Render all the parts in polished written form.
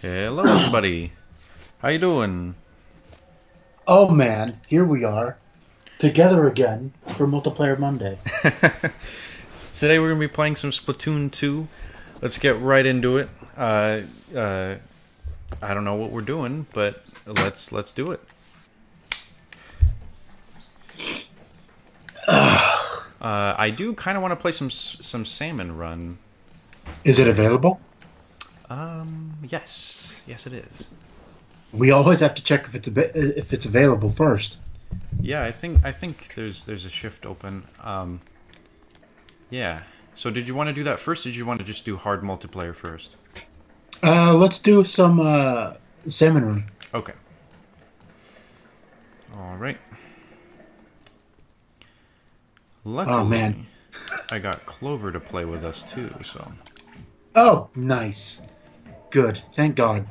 Hello, everybody. How you doing? Oh man, here we are, together again for Multiplayer Monday. Today we're gonna be playing some Splatoon 2. Let's get right into it. I don't know what we're doing, but let's do it. I do kind of want to play some Salmon Run. Is it available? Yes, it is. We always have to check if it's available first. Yeah, I think there's a shift open. Yeah. So did you want to do that first? Or did you want to just do hard multiplayer first? Let's do some Salmon Run. Okay. All right. Luckily, Oh man. I got Clover to play with us too, so. Oh, nice. Good. Thank God.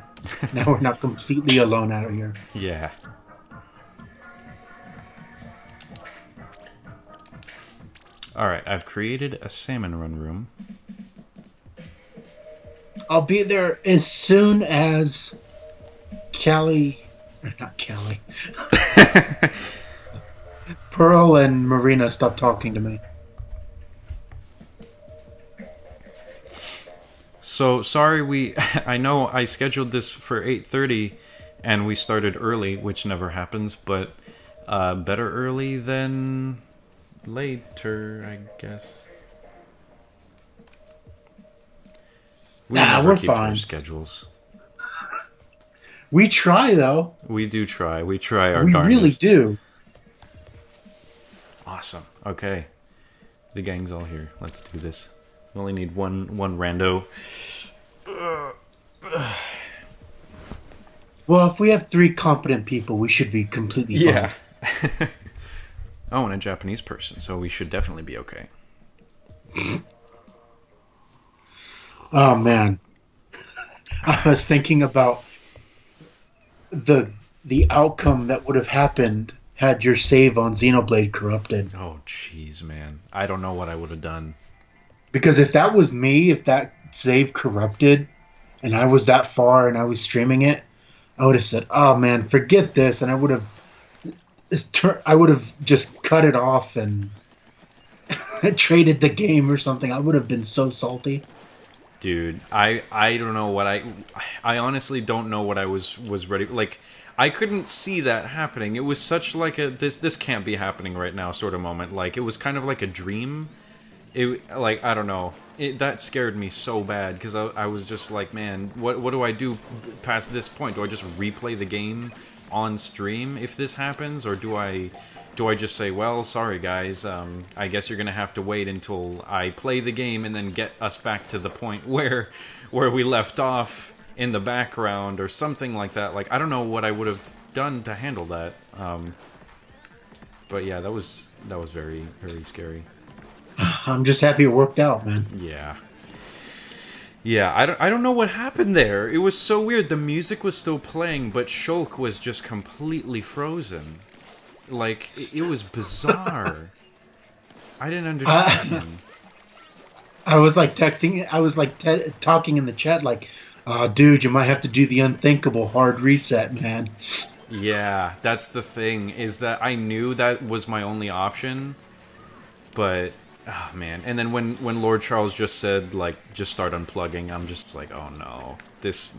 Now we're not completely alone out here. Yeah. Alright, I've created a Salmon Run room. I'll be there as soon as Callie, or not Callie, Pearl and Marina stop talking to me. So, sorry I know I scheduled this for 8:30 and we started early, which never happens, but better early than later, I guess. We never we're keep to our fine. schedules. We try though. We do try. We try our We darndest. really do. Awesome. Okay. The gang's all here. Let's do this. We only need one rando. Well, if we have 3 competent people, we should be completely fine. Yeah. Oh, and a Japanese person, so we should definitely be okay. Oh man, I was thinking about the outcome that would have happened had your save on Xenoblade corrupted. Oh, jeez, man. I don't know what I would have done. Because if that was me, if that save corrupted, and I was that far and I was streaming it, I would have said, "Oh man, forget this," and I would have just cut it off and traded the game or something. I would have been so salty. Dude, I don't know what I honestly don't know what I was ready. Like, I couldn't see that happening. It was such like a this can't be happening right now sort of moment. Like, it was kind of like a dream. It, like, I don't know. That scared me so bad because I was just like, man, what do I do past this point? Do I just replay the game on stream if this happens, or do I just say, well, sorry guys, I guess you're gonna have to wait until I play the game and then get us back to the point where we left off in the background or something like that. Like, I don't know what I would have done to handle that. But yeah, that was very, very scary. I'm just happy it worked out, man. Yeah. Yeah, I don't know what happened there. It was so weird. The music was still playing, but Shulk was just completely frozen. Like, it was bizarre. I didn't understand. I was like texting. I was like talking in the chat, like, "Dude, you might have to do the unthinkable hard reset, man." Yeah, that's the thing. Is that I knew that was my only option, but oh man. And then when Lord Charles just said, like, just start unplugging, I'm just like, oh no, this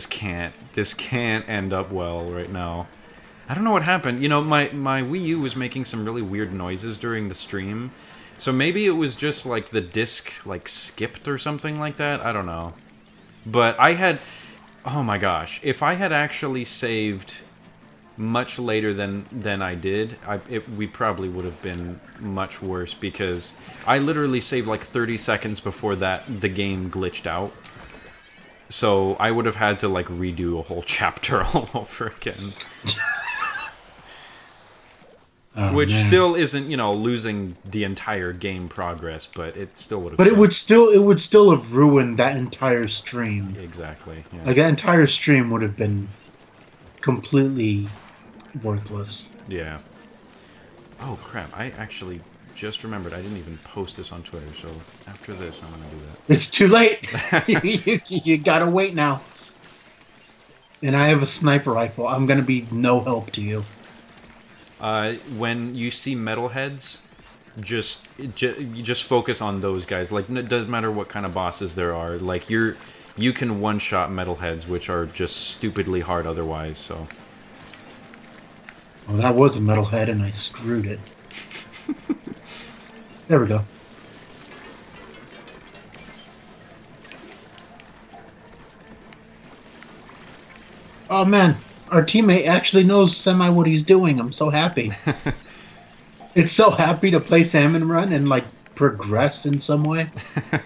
can't end up well right now. I don't know what happened. You know, my Wii U was making some really weird noises during the stream. So maybe it was just like the disc like skipped or something like that. I don't know. But I had, oh my gosh, if I had actually saved much later than I did, we probably would have been much worse, because I literally saved like 30 seconds before the game glitched out. So I would have had to like redo a whole chapter all over again. Oh, which man. still isn't, you know, losing the entire game progress, but it still would have. But it would still have ruined that entire stream. Exactly. Yeah. Like, that entire stream would have been completely worthless. Yeah. Oh crap! I actually just remembered I didn't even post this on Twitter. So after this, I'm gonna do that. It's too late. You gotta wait now. And I have a sniper rifle. I'm gonna be no help to you. When you see metalheads, you just focus on those guys. Like, it doesn't matter what kind of bosses there are. Like, you can one-shot metalheads, which are just stupidly hard otherwise, so... Well, that was a metalhead, and I screwed it. There we go. Oh, man. Our teammate actually knows semi what he's doing. I'm so happy. It's so happy to play Salmon Run and, like, progress in some way. I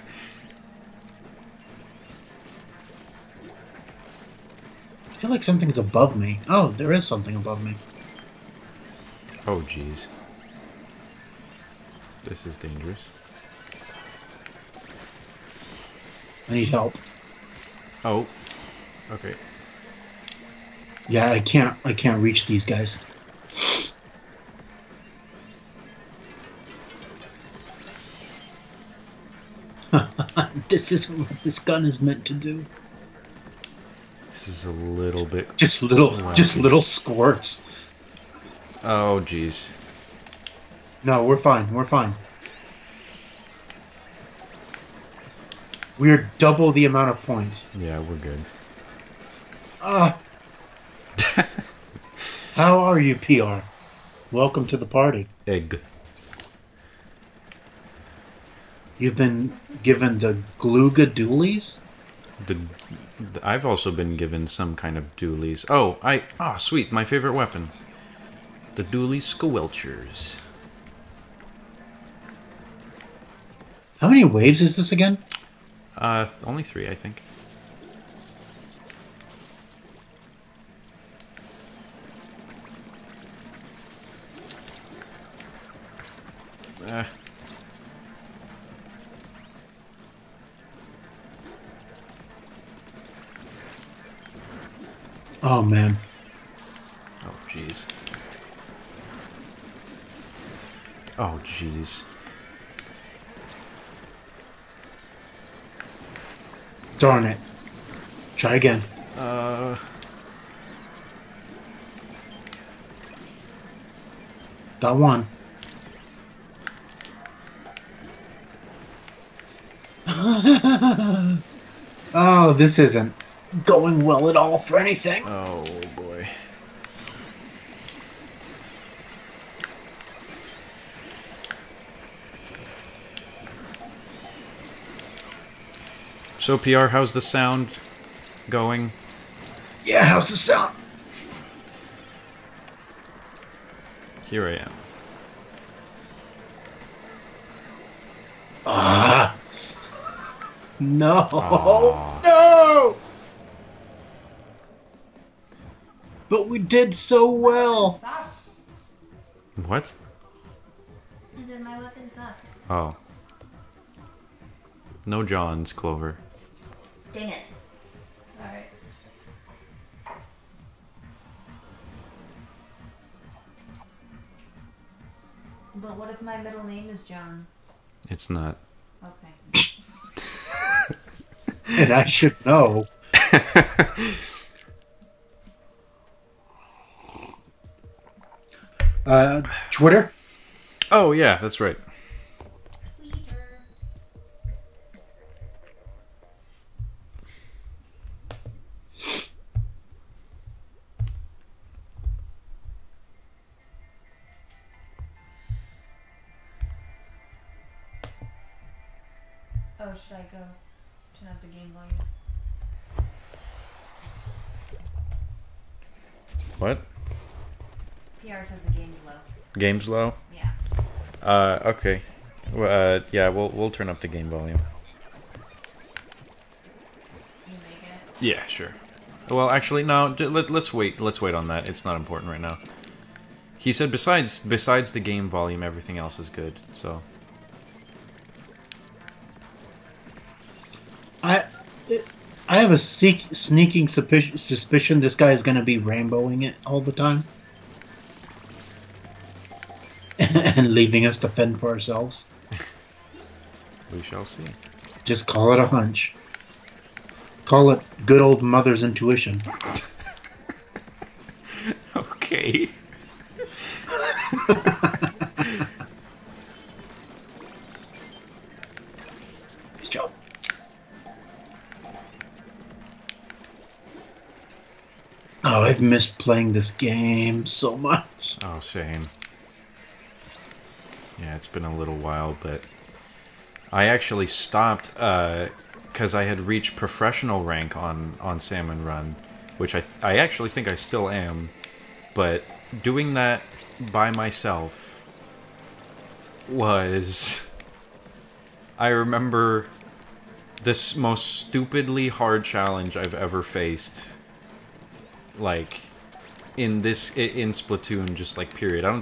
feel like something's above me. Oh, there is something above me. Oh, jeez. This is dangerous. I need help. Oh. Okay. Yeah, I can't reach these guys. This isn't what this gun is meant to do. This is a little bit... Just little squirts. Oh, jeez. No, we're fine. We're fine. We're double the amount of points. Yeah, we're good. How are you, PR? Welcome to the party. Egg. You've been given the Glooga Doolies? I've also been given some kind of doolies. Oh, sweet, my favorite weapon. The Dooley Squelchers. How many waves is this again? Only 3, I think. Oh, man. Oh, jeez. Oh, jeez. Darn it. Try again. Got one. Oh, this isn't going well at all for anything. Oh, boy. So, PR, how's the sound going? Yeah, how's the sound? Here I am. Ah. No. Aww. No! But we did so well. Stop. What? I said my weapon sucked. Oh. No Johns, Clover. Dang it. Alright. But what if my middle name is John? It's not. Okay. And I should know. Twitter? Oh, yeah, that's right. Tweeter. Oh, should I go turn up the game volume? What? PR says the game's low. Game's low? Yeah. Okay. Well, yeah, we'll turn up the game volume. You make it? Yeah, sure. Well, actually, no. Let's wait. Let's wait on that. It's not important right now. He said besides the game volume, everything else is good. So. I have a sneaking suspicion this guy is going to be Ramboing it all the time. And leaving us to fend for ourselves. We shall see. Just call it a hunch. Call it good old mother's intuition. Okay. Nice job. Oh, I've missed playing this game so much. Oh, same. Yeah, it's been a little while, but I actually stopped because I had reached professional rank on Salmon Run, which I actually think I still am, but doing that by myself was... I remember this most stupidly hard challenge I've ever faced, like in Splatoon, just like period. I don't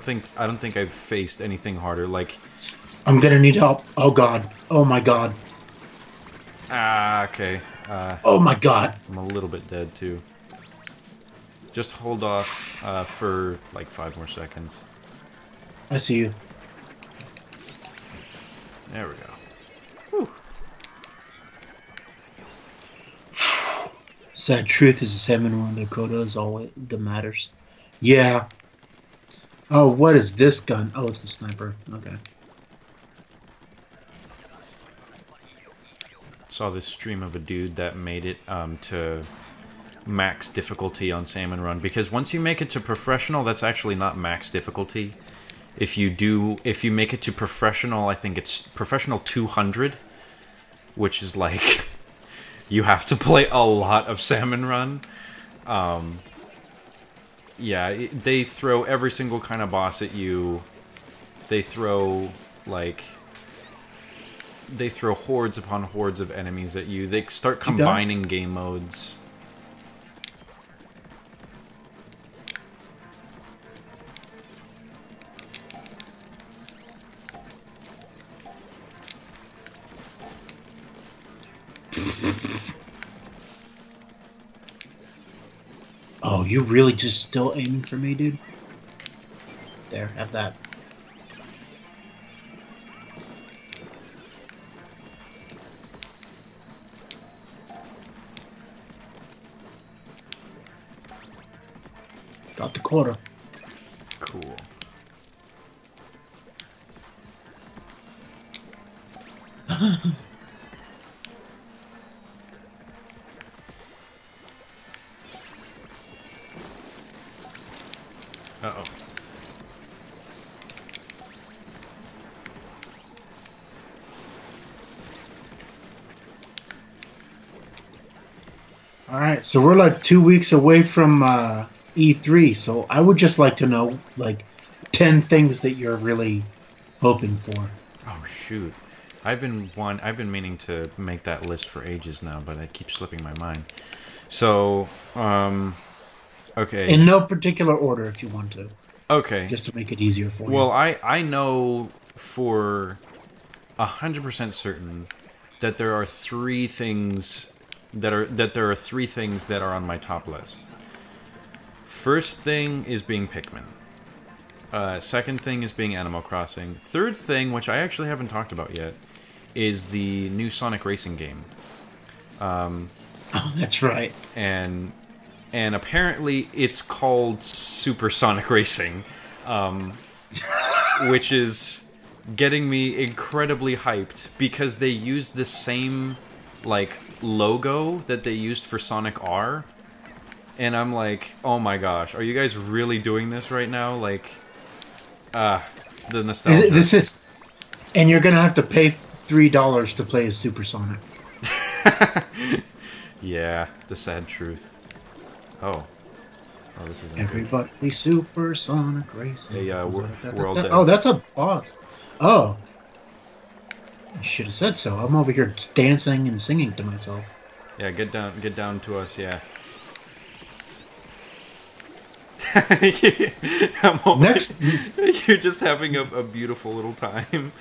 think I've faced anything harder. Like, I'm gonna need help. Oh god. Oh my god. Okay. Oh my god. I'm a little bit dead too. Just hold off for like 5 more seconds. I see you. There we go. Whew. Sad truth is the Salmon Run. The quota is all that matters. Yeah. Oh, what is this gun? Oh, it's the sniper. Okay. Saw this stream of a dude that made it to max difficulty on Salmon Run, because once you make it to professional, that's actually not max difficulty. If you make it to professional, I think it's professional 200, which is like you have to play a lot of Salmon Run. Yeah, they throw every single kind of boss at you. They throw hordes upon hordes of enemies at you. They start combining game modes. Oh, you really just still aiming for me, dude? There, have that. Got the quota. Cool. Uh-oh. Alright, so we're like 2 weeks away from E3, so I would just like to know, like, 10 things that you're really hoping for. Oh shoot. I've been meaning to make that list for ages now, but it keeps slipping my mind. So, okay. In no particular order if you want to. Okay. Just to make it easier for you. Well, I know for 100% certain that there are three things that are on my top list. First thing is being Pikmin. Second thing is being Animal Crossing. Third thing, which I actually haven't talked about yet, is the new Sonic Racing game. Oh, that's right. And apparently it's called Super Sonic Racing, which is getting me incredibly hyped because they used the same like logo that they used for Sonic R, and I'm like, oh my gosh, are you guys really doing this right now? Like, the nostalgia. This is, and you're gonna have to pay $3 to play as Super Sonic. Yeah, the sad truth. Oh, this is Everybody Super Sonic Racing. Hey, we're all dead. Oh, that's a boss. Oh, I should have said so. I'm over here dancing and singing to myself. Yeah, get down to us. Yeah. Next, you're just having a beautiful little time.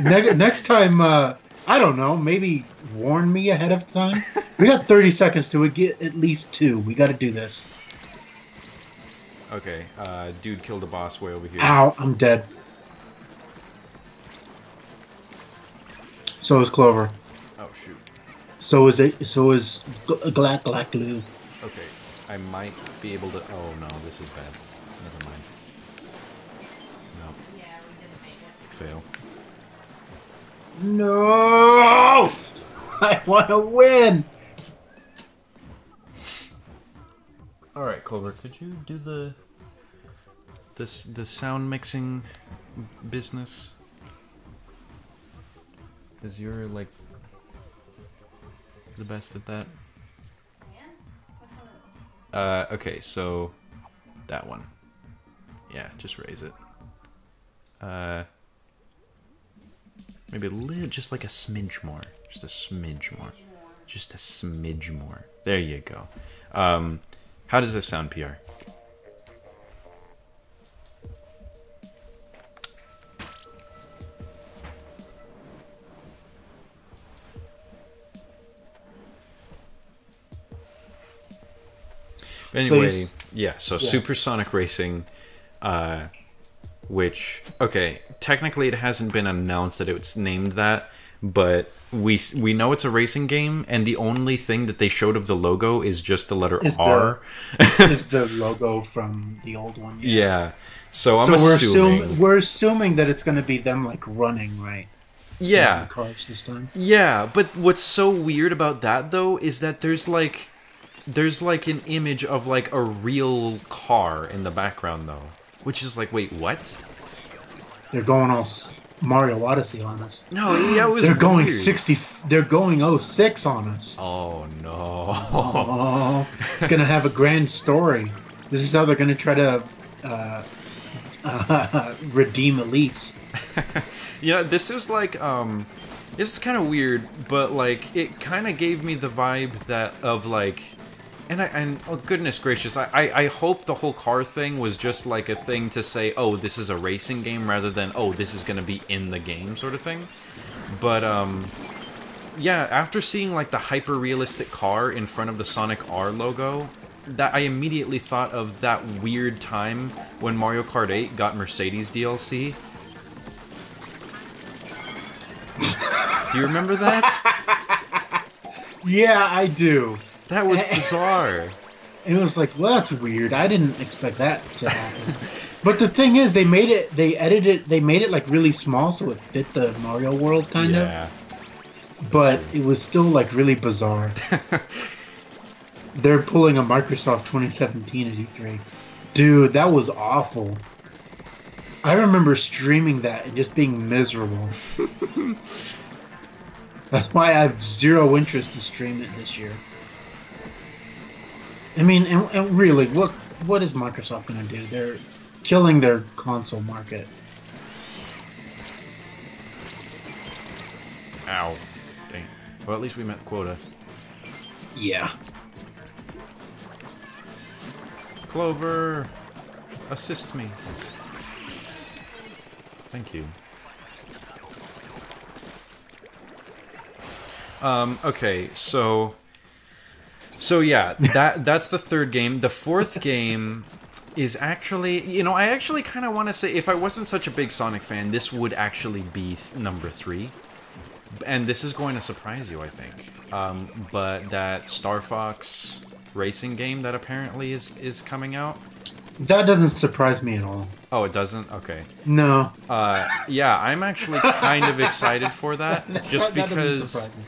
next time, I don't know. Maybe warn me ahead of time. We got 30 seconds to get at least 2. We got to do this. Okay, dude killed a boss way over here. Ow, I'm dead. So is Clover. Oh shoot. So is Glack Glue. Okay, I might be able to. Oh no, this is bad. fail. No! I want to win! Alright, Culver, could you do the sound mixing business? Because you're, like, the best at that. Okay, so that one. Yeah, just raise it. Maybe a little, just like a smidge more. Just a smidge more. Just a smidge more. There you go. How does this sound, PR? Anyway, yeah, so Supersonic Racing, which, okay, technically it hasn't been announced that it's named that, but we know it's a racing game, and the only thing that they showed of the logo is just the letter R. Is the logo from the old one. Yeah. So I'm assuming... we're assuming that it's going to be them, like, running, right? Yeah. Cars this time. Yeah, but what's so weird about that, though, is that there's like an image of, like, a real car in the background, though. Which is like, wait, what? They're going all Mario Odyssey on us. No, yeah, it was They're going weird. 60... They're going 06 on us. Oh, no. Oh, it's going to have a grand story. This is how they're going to try to redeem Elise. You know, this is like, this is kind of weird, but, like, it kind of gave me the vibe that, of, like... And oh, goodness gracious, I hope the whole car thing was just like a thing to say, oh, this is a racing game, rather than, oh, this is going to be in the game sort of thing. But, yeah, after seeing, like, the hyper-realistic car in front of the Sonic R logo, that I immediately thought of that weird time when Mario Kart 8 got Mercedes DLC. Do you remember that? Yeah, I do. That was bizarre. It was like, well, that's weird. I didn't expect that to happen. But the thing is, they made it like really small so it fit the Mario world kind of. But it was still like really bizarre. They're pulling a Microsoft 2017 at E3. Dude, that was awful. I remember streaming that and just being miserable. That's why I have zero interest to stream it this year. I mean, and really, what is Microsoft going to do? They're killing their console market. Ow. Dang. Well, at least we met quota. Yeah. Clover, assist me. Thank you. Okay, so yeah, that's the third game. The fourth game is actually, you know, I actually kind of want to say, if I wasn't such a big Sonic fan, this would actually be number 3. And this is going to surprise you, I think. But that Star Fox racing game that apparently is coming out. That doesn't surprise me at all. Oh, it doesn't? Okay. No. Yeah, I'm actually kind of excited for that. Just that because... doesn't surprise me.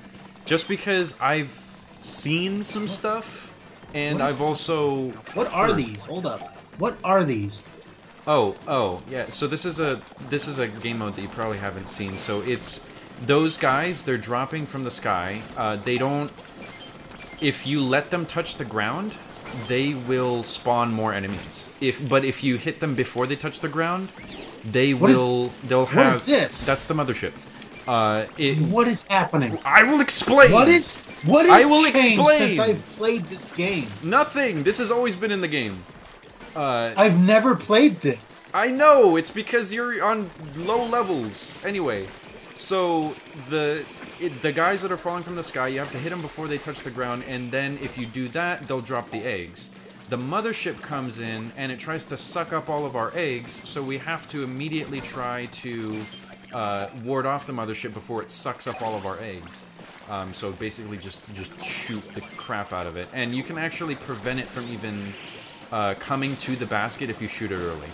Just because I've seen some stuff, and I've also... What are these? Hold up. What are these? Oh, yeah. So this is a game mode that you probably haven't seen. So it's those guys. They're dropping from the sky. They don't. If you let them touch the ground, they will spawn more enemies. But if you hit them before they touch the ground, they'll have. What is this? That's the mothership. What is happening? I will explain. What is I will changed explain. since I've played this game? Nothing. This has always been in the game. I've never played this. I know, it's because you're on low levels. Anyway, so the guys that are falling from the sky, you have to hit them before they touch the ground, and then if you do that, they'll drop the eggs. The mothership comes in, and it tries to suck up all of our eggs, so we have to immediately try to ward off the mothership before it sucks up all of our eggs. So basically just shoot the crap out of it. And you can actually prevent it from even coming to the basket if you shoot it early.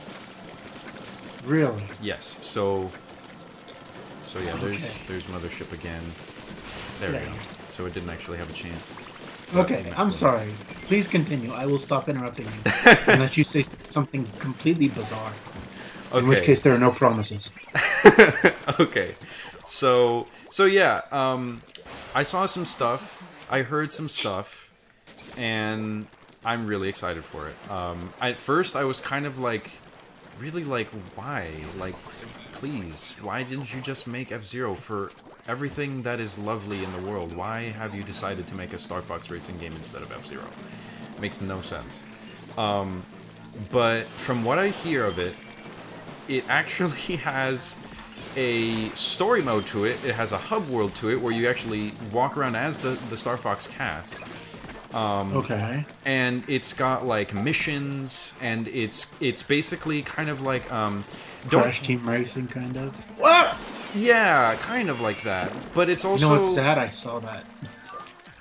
Really? Yes. So So yeah, there's Mothership again. There we Yeah. go. So it didn't actually have a chance. Okay, I'm sorry. Please continue. I will stop interrupting you unless you say something completely bizarre. Okay. In which case, there are no promises. Okay. So yeah, I saw some stuff, I heard some stuff, and I'm really excited for it. At first, I was kind of like, really like, why? Like, please, why didn't you just make F-Zero for everything that is lovely in the world? Why have you decided to make a Star Fox racing game instead of F-Zero? Makes no sense. But from what I hear of it, it actually has a story mode to it. It has a hub world to it where you actually walk around as the Star Fox cast. Okay. And it's got like missions, and it's basically kind of like Crash Team Racing, kind of. What? Yeah, kind of like that. But it's also, You know what's sad? I saw that.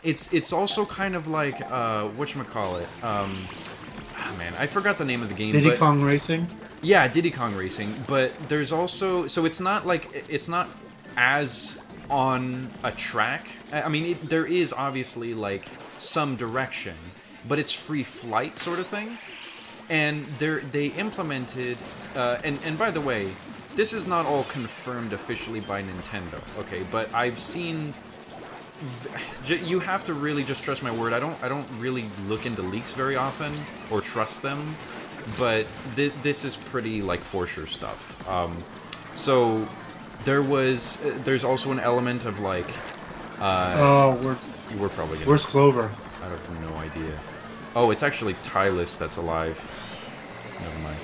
It's also kind of like whatchamacallit? Man, I forgot the name of the game. Diddy Kong Racing? Yeah, Diddy Kong Racing, but there's also, so it's not like, it's not as on a track. I mean, there is obviously like some direction, but it's free flight sort of thing. And they implemented, and by the way, this is not all confirmed officially by Nintendo, okay? But I've seen, you have to really just trust my word. I don't really look into leaks very often or trust them. But this is pretty, like, for sure stuff. So, there's also an element of, like, we're probably gonna... Where's Clover? I have no idea. Oh, it's actually Tylus that's alive. Never mind.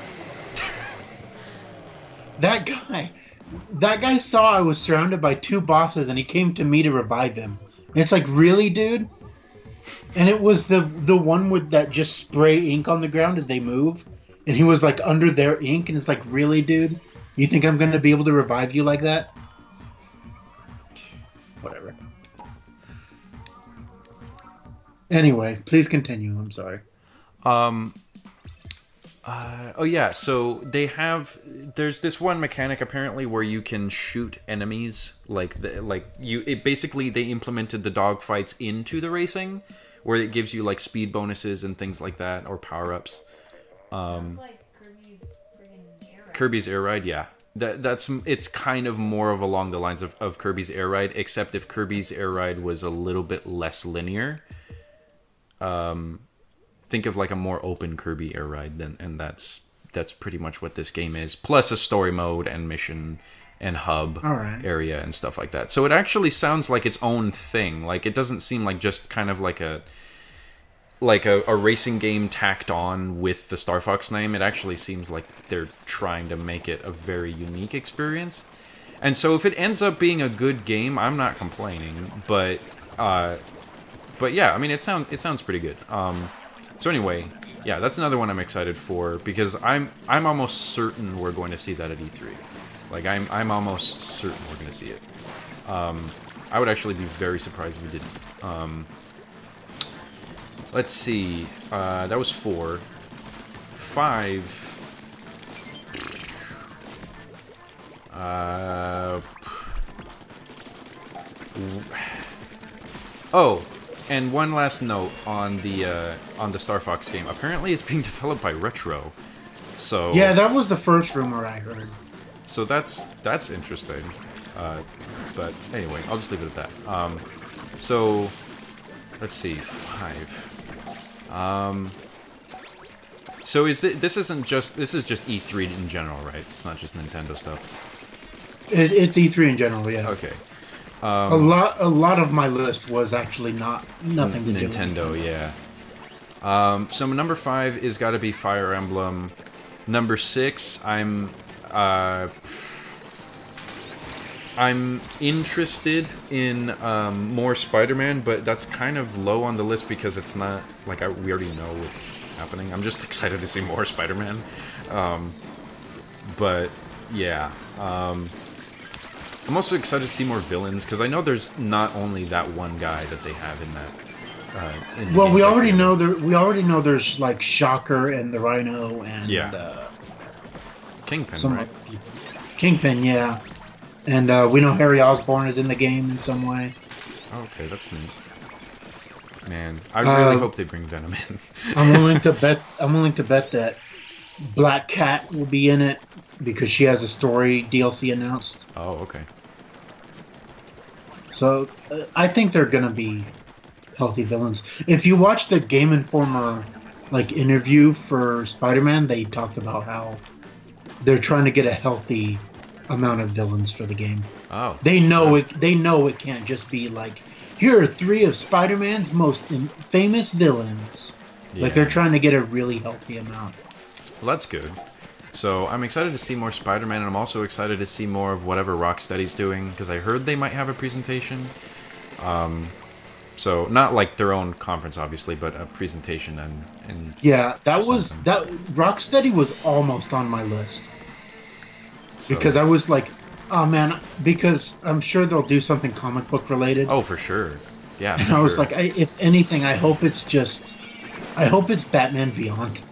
That guy saw I was surrounded by two bosses, and he came to me to revive him. And it's like, really, dude? And it was the one with that just spray ink on the ground as they move. And he was like under their ink, and it's like, really, dude? You think I'm going to be able to revive you like that? Whatever. Anyway, please continue. I'm sorry. Oh yeah, so there's this one mechanic apparently where you can shoot enemies, basically they implemented the dogfights into the racing, where it gives you like speed bonuses and things like that, or power-ups. Sounds like Kirby's friggin' Air Ride. Kirby's Air Ride, yeah. It's kind of more of along the lines of Kirby's Air Ride, except if Kirby's Air Ride was a little bit less linear. Think of like a more open Kirby Air Ride, and that's pretty much what this game is. Plus a story mode and mission and hub area and stuff like that. So it actually sounds like its own thing. Like, it doesn't seem like just kind of like a racing game tacked on with the Star Fox name. It actually seems like they're trying to make it a very unique experience. And so if it ends up being a good game, I'm not complaining. But yeah, I mean, it sounds pretty good. So anyway, yeah, that's another one I'm excited for, because I'm almost certain we're going to see that at E3. Like, I'm almost certain we're going to see it. I would actually be very surprised if we didn't. Let's see. That was 4. 5. Oh, and one last note on the Star Fox game. Apparently, it's being developed by Retro. So yeah, that was the first rumor I heard. So that's interesting. But anyway, I'll just leave it at that. So let's see, 5. So this is just E3 in general, right? It's not just Nintendo stuff. It's E3 in general, yeah. Okay. A lot of my list was actually nothing to do with Nintendo, yeah. So number 5 is got to be Fire Emblem. Number 6, I'm interested in more Spider-Man, but that's kind of low on the list because it's not like we already know what's happening. I'm just excited to see more Spider-Man. But yeah, I'm also excited to see more villains, because I know there's not only that one guy that they have in that. Well, we already know there's like Shocker and the Rhino and Kingpin, right? Kingpin, yeah. And we know Harry Osborn is in the game in some way. Okay, that's neat. Man, I really hope they bring Venom in. I'm willing to bet. I'm willing to bet that Black Cat will be in it because she has a story DLC announced. Oh, okay. So I think they're gonna be healthy villains. If you watch the Game Informer interview for Spider-Man, they talked about how they're trying to get a healthy amount of villains for the game. Oh, They know it. They know it can't just be like, here are 3 of Spider-Man's most famous villains. yeah. Like they're trying to get a really healthy amount. Well, that's good. So I'm excited to see more Spider-Man, and I'm also excited to see more of whatever Rocksteady's doing, because I heard they might have a presentation. So not like their own conference, obviously, but a presentation and Yeah, that something. Rocksteady was almost on my list So- because I was like, oh man, because I'm sure they'll do something comic book related. Oh, for sure. Yeah. And for I was sure. like, if anything, I hope it's Batman Beyond.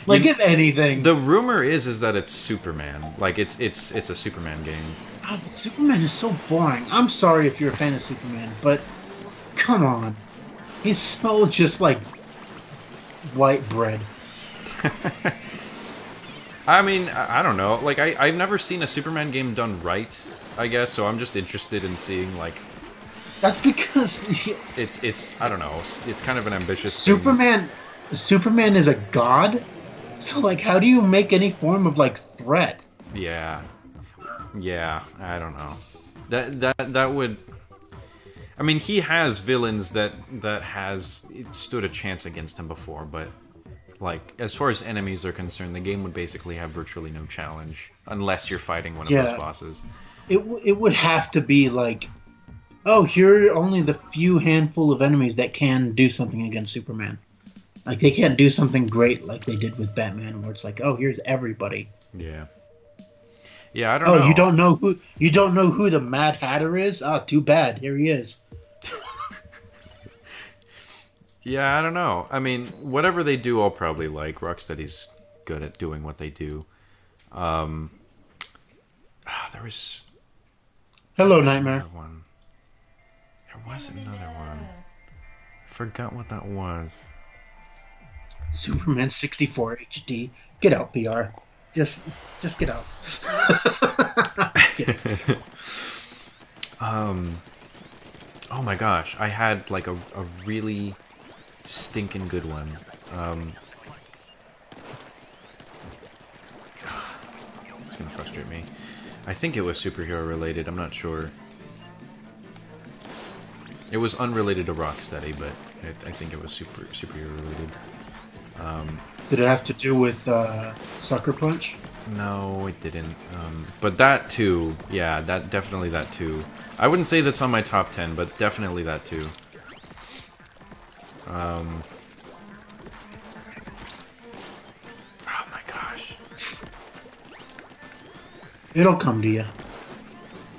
If anything, The rumor is that it's Superman. Like it's a Superman game. oh, but Superman is so boring. I'm sorry if you're a fan of Superman, but come on, he's so just like white bread. I mean, I don't know. Like I've never seen a Superman game done right, I guess. So I'm just interested in seeing like That's because it's I don't know. It's kind of an ambitious thing. Superman is a god. So like, how do you make any form of like threat? Yeah. Yeah, I don't know. That would. I mean, he has villains that has stood a chance against him before, but like as far as enemies are concerned, the game would basically have virtually no challenge unless you're fighting one of those bosses. It would have to be like, oh, here are only the few handful of enemies that can do something against Superman. Like they can't do something great like they did with Batman, where it's like, oh, here's everybody. Yeah. Yeah, I don't know. Oh, you don't know who the Mad Hatter is? Oh, too bad. Here he is. Yeah, I don't know. I mean, whatever they do, I'll probably like. Rocksteady's good at doing what they do. There was Hello, Nightmare. another one. There was another one. I forgot what that was. Superman 64 HD. Get out, PR. Just get out. Get out. Oh my gosh, I had like a really stinking good one. It's gonna frustrate me. I think it was superhero related, I'm not sure. It was unrelated to Rocksteady, but I think it was superhero related. Did it have to do with Sucker Punch? No, it didn't. But that too, yeah, definitely that too. I wouldn't say that's on my top 10, but definitely that too. Oh my gosh. It'll come to you.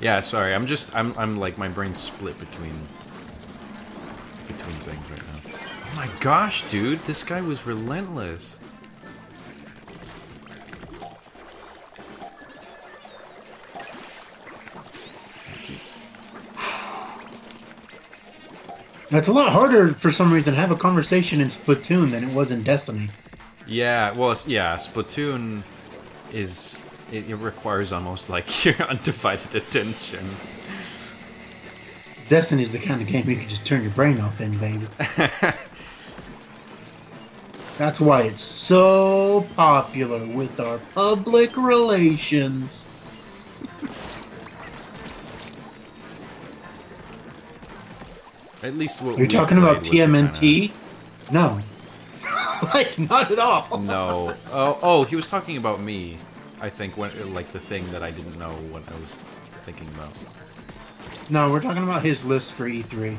Yeah, sorry. I'm like my brain's split between things right now. Oh my gosh, dude, this guy was relentless. It's a lot harder for some reason to have a conversation in Splatoon than it was in Destiny. Yeah, well, yeah, Splatoon is it requires almost like your undivided attention. Destiny's the kind of game you can just turn your brain off in, baby. That's why it's so popular with our public relations. At least what You're we talking about played was TMNT? No. Like, not at all. kinda- No. Oh, he was talking about me. I think when like the thing that I didn't know what I was thinking about. No, we're talking about his list for E3.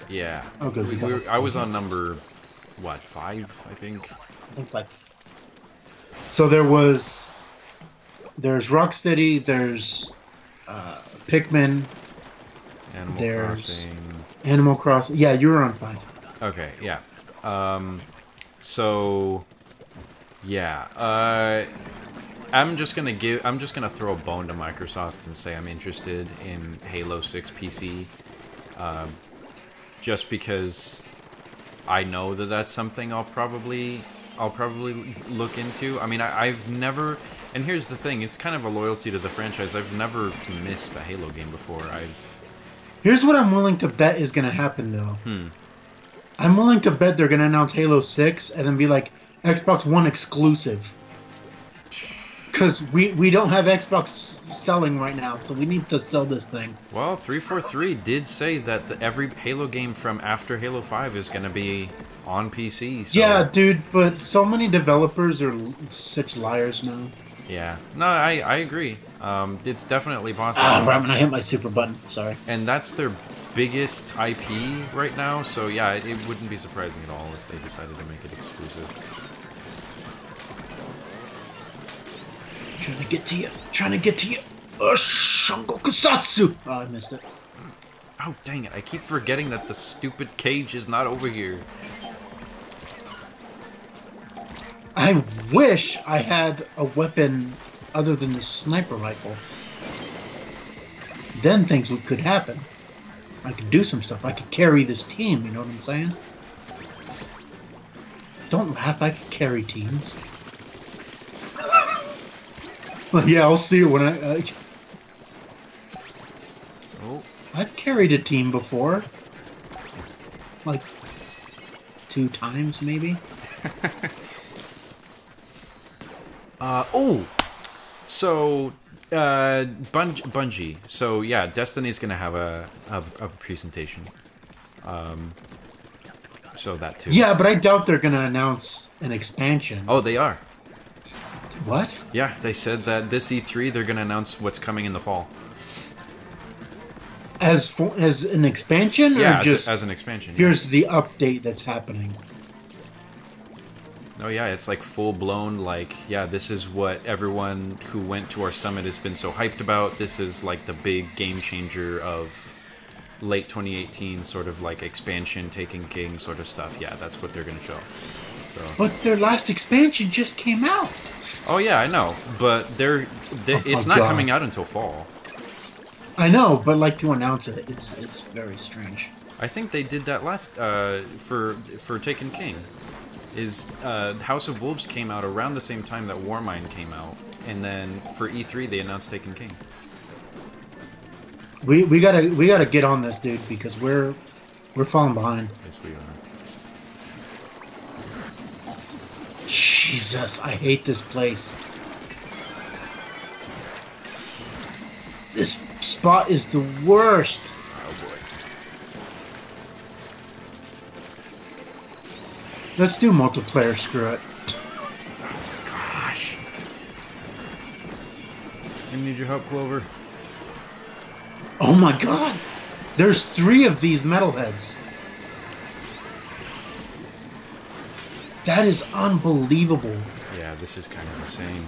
Yeah. Oh, good. I was on number, what, 5, I think? I think like. So there's Rocksteady, there's Pikmin, Animal There's- Crossing. Animal Crossing. Yeah, you were on 5. Okay, yeah. So, yeah. I'm just gonna throw a bone to Microsoft and say I'm interested in Halo 6 PC, just because I know that that's something I'll probably look into. I mean, I've never, and here's the thing, it's kind of a loyalty to the franchise. I've never missed a Halo game before. Here's what I'm willing to bet is going to happen, though. I'm willing to bet they're going to announce Halo 6 and then be like, Xbox One exclusive. Because we don't have Xbox selling right now, so we need to sell this thing. Well, 343 did say that every Halo game from after Halo 5 is going to be on PC. So. Yeah, dude, but so many developers are such liars now. Yeah. No, I agree. It's definitely possible. I'm going to hit my super button. Sorry. And that's their biggest IP right now, so yeah, it wouldn't be surprising at all if they decided to make it exclusive. Trying to get to you. Trying to get to you. Shango Kusatsu. Oh, I missed it. Oh, dang it. I keep forgetting that the stupid cage is not over here. I wish I had a weapon other than the sniper rifle. Then things could happen. I could do some stuff. I could carry this team, you know what I'm saying? Don't laugh, I could carry teams. Well, yeah, I'll see it when I... Oh. I've carried a team before. Like, 2 times, maybe? So, Bungie. So, yeah, Destiny's gonna have a presentation. So that too. Yeah, but I doubt they're gonna announce an expansion. Oh, they are. What? Yeah, they said that this E3 they're gonna announce what's coming in the fall. As an expansion, yeah, or just as an expansion. Here's the update that's happening. Oh yeah, it's like full blown. Like, yeah, this is what everyone who went to our summit has been so hyped about. This is like the big game changer of late 2018, sort of like expansion, taking king sort of stuff. Yeah, that's what they're gonna show. So. But their last expansion just came out. Oh yeah, I know, but it's not coming out until fall. I know, but like to announce it is very strange. I think they did that last for Taken King. House of Wolves came out around the same time that Warmind came out, and then for E3 they announced Taken King. We gotta get on this, dude, because we're falling behind. Yes, we are. Jesus, I hate this place. This spot is the worst. Oh boy. Let's do multiplayer, screw it. Gosh. I need your help, Clover. Oh my god! There's 3 of these metalheads. That is unbelievable. Yeah, this is kind of insane.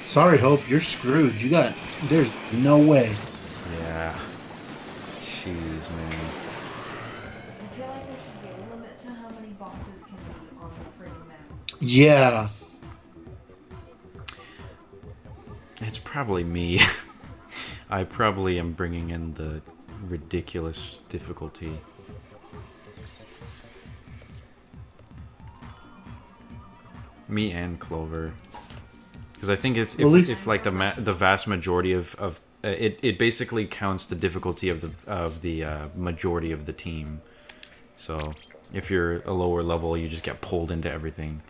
Sorry, Hope, you're screwed. There's no way. Yeah. Jeez, man. I feel like there should be a limit to how many bosses can be on the friggin' map. Yeah. It's probably me. I probably am bringing in the ridiculous difficulty. Me and Clover, because I think it's like the vast majority of it basically counts the difficulty of the majority of the team. So if you're a lower level, you just get pulled into everything.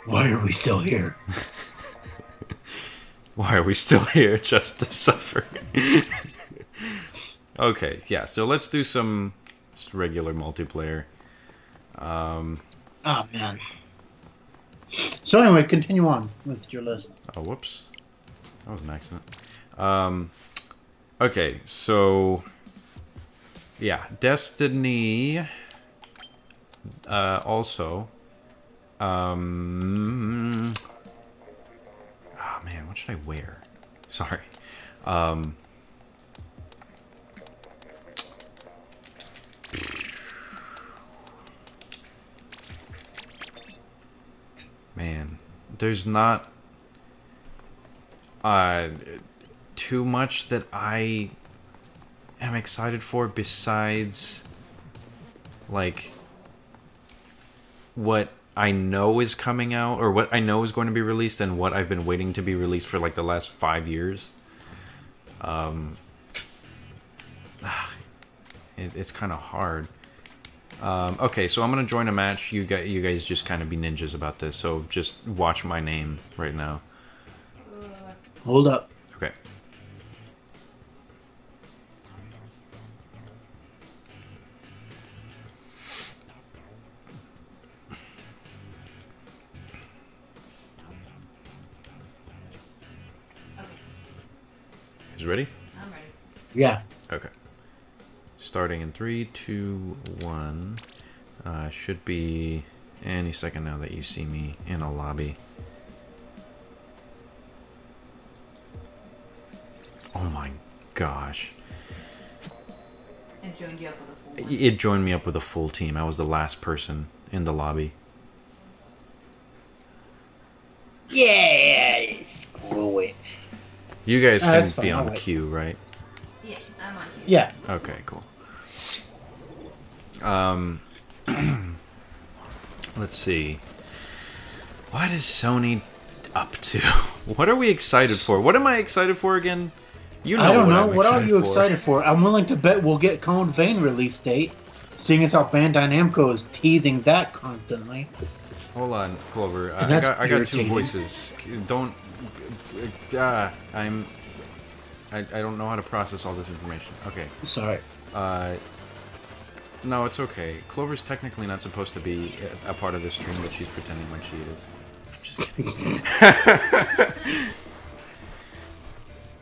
Why are we still here? Why are we still here just to suffer? Okay, yeah. So let's do some just regular multiplayer. Oh man. So anyway, continue on with your list. Oh, whoops. That was an accident. Okay, so... Yeah, Destiny... also... Oh, man, what should I wear? Sorry. there's not too much that I am excited for besides like what I know is coming out, or what I know is going to be released, and what I've been waiting to be released for like the last 5 years. It's kind of hard. Okay, so I'm gonna join a match. You guys just kind of be ninjas about this, so just watch my name right now. Hold up. Okay. You ready? I'm ready. Yeah. Okay. Starting in 3, 2, 1. Should be any second now that you see me in a lobby. Oh my gosh. It joined you up with a full one. It joined me up with a full team. I was the last person in the lobby. Yeah, screw it. You guys can That's be fine, on I'll wait. queue, right? Yeah, I'm on here. Yeah. Okay, cool. Let's see. What is Sony up to? What are we excited for? What am I excited for again? You know I don't what know. I'm What are you for. excited for? I'm willing to bet we'll get Code Vein release date, seeing as how Bandai Namco is teasing that constantly. Hold on, Clover. And that's I got two irritating. voices. Don't. I don't know how to process all this information. Okay. Sorry. No, it's okay. Clover's technically not supposed to be a part of this stream, but she's pretending like she is. I'm just kidding.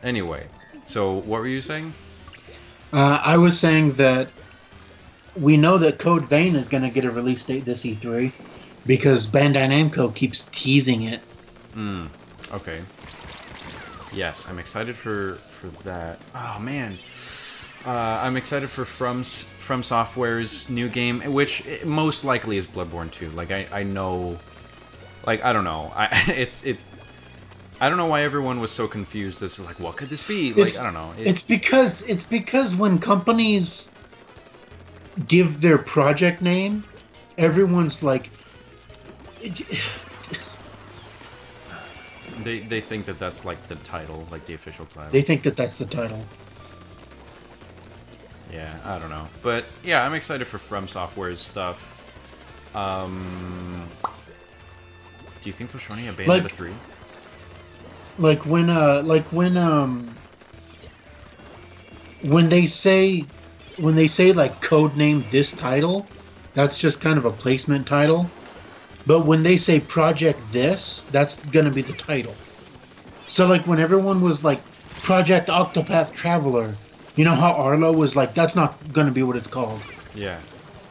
Anyway, so what were you saying? I was saying that we know that Code Vein is going to get a release date this E3 because Bandai Namco keeps teasing it. Okay. Yes, I'm excited for that. Oh man, I'm excited for From Software's new game, which most likely is Bloodborne 2. Like I know, like I don't know. I don't know why everyone was so confused as to like what could this be? Like I don't know. It's because when companies give their project name, everyone's like. They think that that's like the title, like the official title. They think that that's the title. Yeah, I don't know, but yeah, I'm excited for From Software's stuff. Do you think they'll show any Bayonetta 3? When they say like code name this title, that's just kind of a placement title. But when they say Project This, that's gonna be the title. So like when everyone was like Project Octopath Traveler, you know how Arlo was like, that's not gonna be what it's called. Yeah.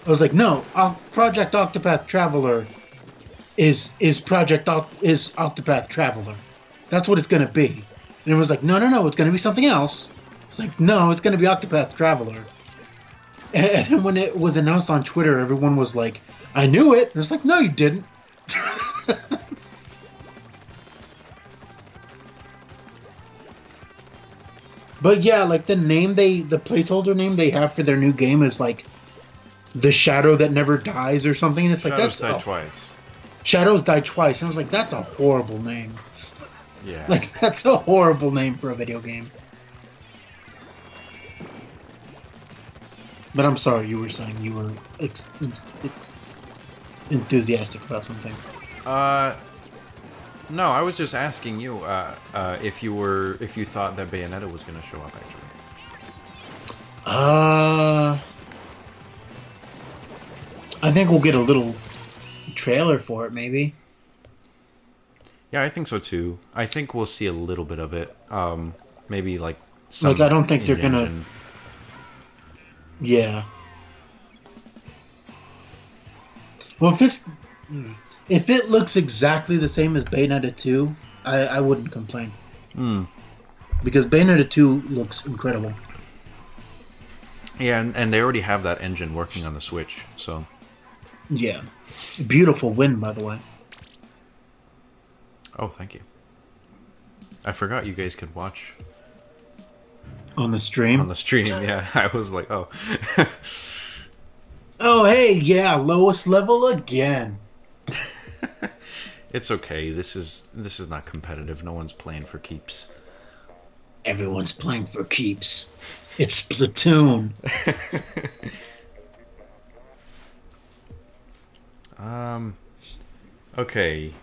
I was like, no, Project Octopath Traveler is Octopath Traveler. That's what it's gonna be. And everyone's like, no, it's gonna be something else. It's like, no, it's gonna be Octopath Traveler. And then when it was announced on Twitter, everyone was like, I knew it. And it's like, no, you didn't. But yeah, like the placeholder name they have for their new game is like The Shadow That Never Dies or something. And it's like, Shadows that's Die Twice. Shadows Die Twice. And I was like, that's a horrible name. Yeah. Like, that's a horrible name for a video game. But I'm sorry, you were saying you were enthusiastic about something. No, I was just asking you if you thought that Bayonetta was going to show up actually. I think we'll get a little trailer for it, maybe. Yeah, I think so too. I think we'll see a little bit of it. Maybe like some Like, I don't think they're gonna. in-engine. Yeah. Well, if it looks exactly the same as Bayonetta 2, I wouldn't complain. Because Bayonetta 2 looks incredible. Yeah, and they already have that engine working on the Switch, so. Yeah. Beautiful win, by the way. Oh, thank you. I forgot you guys could watch On the stream? on the stream. Yeah, I was like, oh. Oh, hey, yeah, lowest level again. It's okay. This is not competitive. No one's playing for keeps. Everyone's playing for keeps. It's Splatoon. Okay.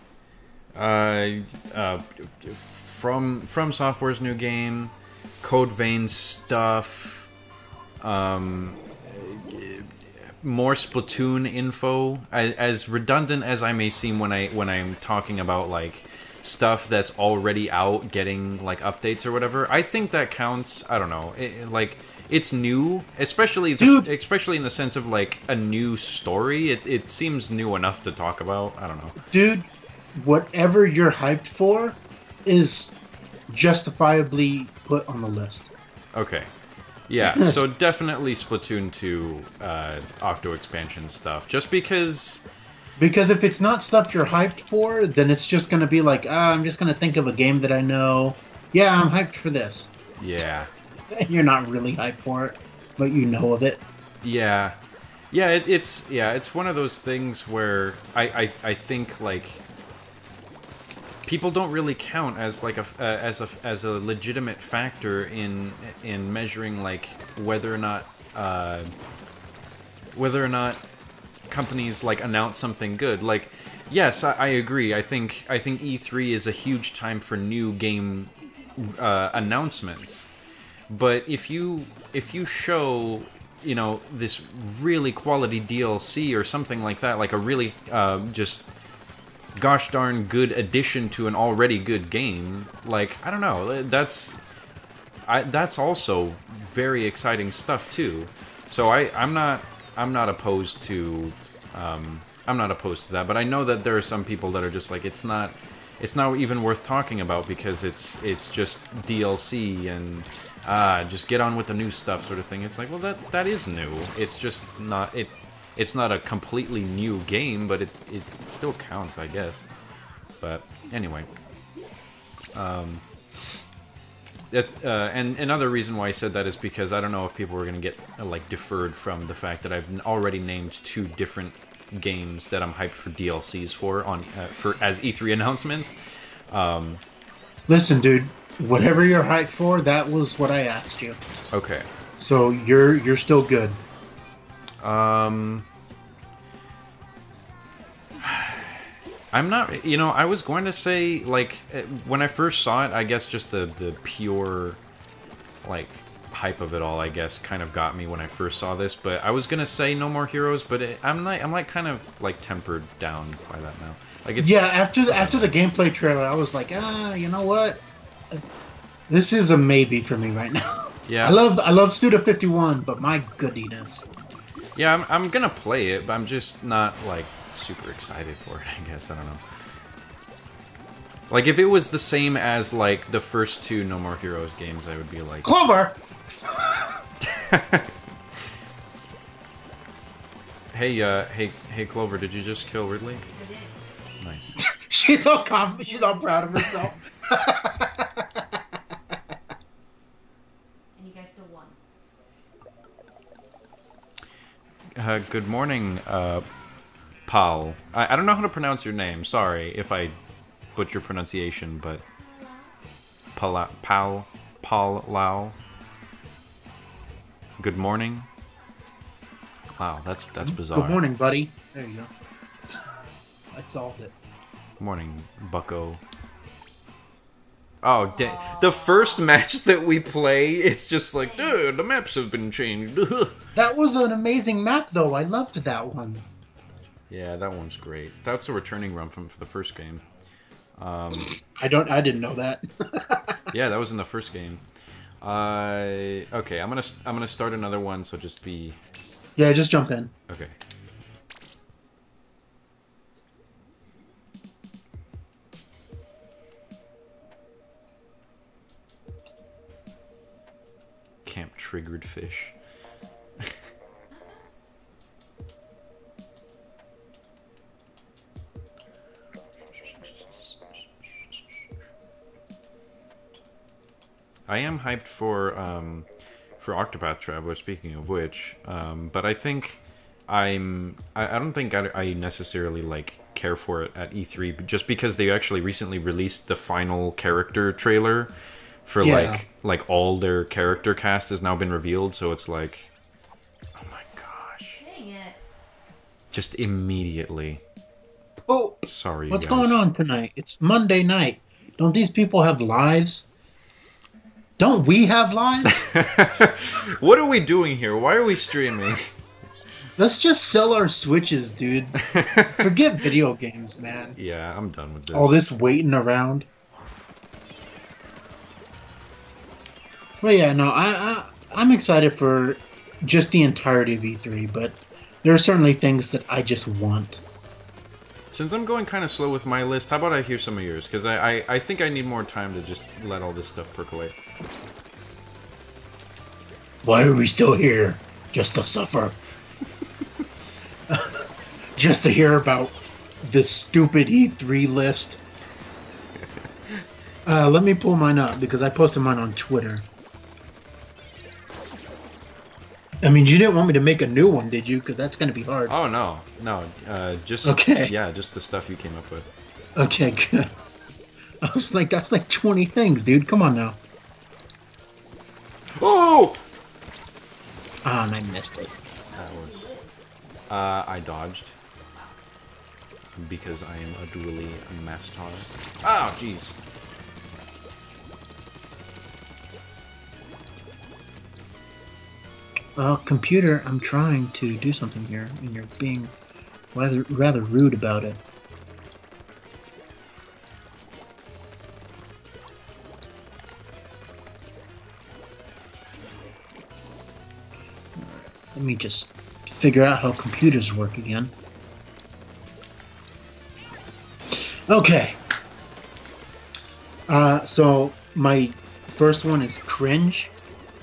From Software's new game, Code Vein stuff. More Splatoon info. As redundant as I may seem when I'm talking about like stuff that's already out, getting like updates or whatever, I think that counts. I don't know. It's new, especially especially in the sense of like a new story. It seems new enough to talk about. I don't know, dude. Whatever you're hyped for is justifiably put on the list. Okay. Yeah, so definitely Splatoon 2 Octo expansion stuff. Just because... Because if it's not stuff you're hyped for, then it's just going to be like, I'm just going to think of a game that I know. Yeah, I'm hyped for this. Yeah. You're not really hyped for it, but you know of it. Yeah. Yeah, it's one of those things where I think, like... people don't really count as like as a legitimate factor in measuring like whether or not companies like announce something good. Like, yes, I agree. I think E3 is a huge time for new game announcements. But if you show, you know, this really quality DLC or something like that, like a really just gosh darn good addition to an already good game, like, I don't know, that's also very exciting stuff too. So I'm not opposed to that, but I know that there are some people that are just like, it's not even worth talking about because it's just DLC and just get on with the new stuff sort of thing. It's like, well, that is new. It's just not It's not a completely new game, but it still counts, I guess. But anyway, and another reason why I said that is because I don't know if people were going to get like deferred from the fact that I've already named 2 different games that I'm hyped for DLCs for as E3 announcements. Listen, dude, whatever you're hyped for, that was what I asked you. Okay. So you're still good. I'm not, you know, I was going to say, like, when I first saw it, I guess just the pure, like, hype of it all, I guess, kind of got me when I first saw this, but I was going to say No More Heroes, but I'm like kind of, like, tempered down by that now. Like, it's... Yeah, after the gameplay trailer, I was like, you know what? This is a maybe for me right now. Yeah. I love Suda51, but my goodiness. Yeah, I'm gonna play it, but I'm just not, like, super excited for it, I guess. I don't know. Like, if it was the same as, like, the first 2 No More Heroes games, I would be like... Clover! Hey, Clover, did you just kill Ridley? I did. Nice. She's all proud of herself. And you guys still won. Good morning, Paul. I don't know how to pronounce your name. Sorry if I butcher pronunciation, but Paul Lau. Good morning. Wow, that's bizarre. Good morning, buddy. There you go. I solved it. Good morning, Bucko. Oh, the first match that we play, it's just like, dude, the maps have been changed. That was an amazing map, though. I loved that one. Yeah, that one's great. That's a returning run for the first game. I didn't know that. Yeah, that was in the first game. Okay, I'm gonna start another one. So just be. Yeah, just jump in. Okay. Camp Triggered Fish. I am hyped for Octopath Traveler. Speaking of which, but I think I don't think I necessarily like care for it at E3, just because they actually recently released the final character trailer for like all their character cast has now been revealed. So it's like, oh my gosh, Dang it. just immediately. Oh, Sorry, what's you guys. going on tonight? It's Monday night. Don't these people have lives? Don't we have lives? What are we doing here? Why are we streaming? Let's just sell our Switches, dude. Forget video games, man. Yeah, I'm done with this. All this waiting around. Well, yeah, no, I'm excited for just the entirety of E3, but there are certainly things that I just want. Since I'm going kind of slow with my list, how about I hear some of yours? Because I think I need more time to just let all this stuff percolate. Why are we still here? Just to suffer. Just to hear about this stupid E3 list. Let me pull mine up, because I posted mine on Twitter. I mean, you didn't want me to make a new one, did you? Because that's going to be hard. Oh, no. Just... Okay. Yeah, just the stuff you came up with. Okay, good. I was like, that's like 20 things, dude. Come on now. Oh! Ah, and I missed it. That was... I dodged. Because I am a dually master. Oh, jeez. Computer, I'm trying to do something here, and you're being rather rude about it. Let me just figure out how computers work again. Okay. So my first one is cringe.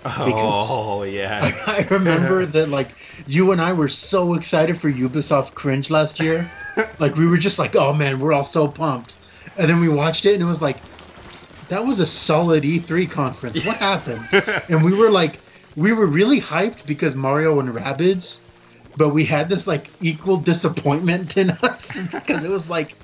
Oh, yeah. I remember that, like, you and I were so excited for Ubisoft Cringe last year. Like, we were just like, oh man, we're all so pumped. And then we watched it and it was like, that was a solid E3 conference. What happened? And we were like, we were really hyped because Mario and Rabbids, but we had this, like, equal disappointment in us because it was like,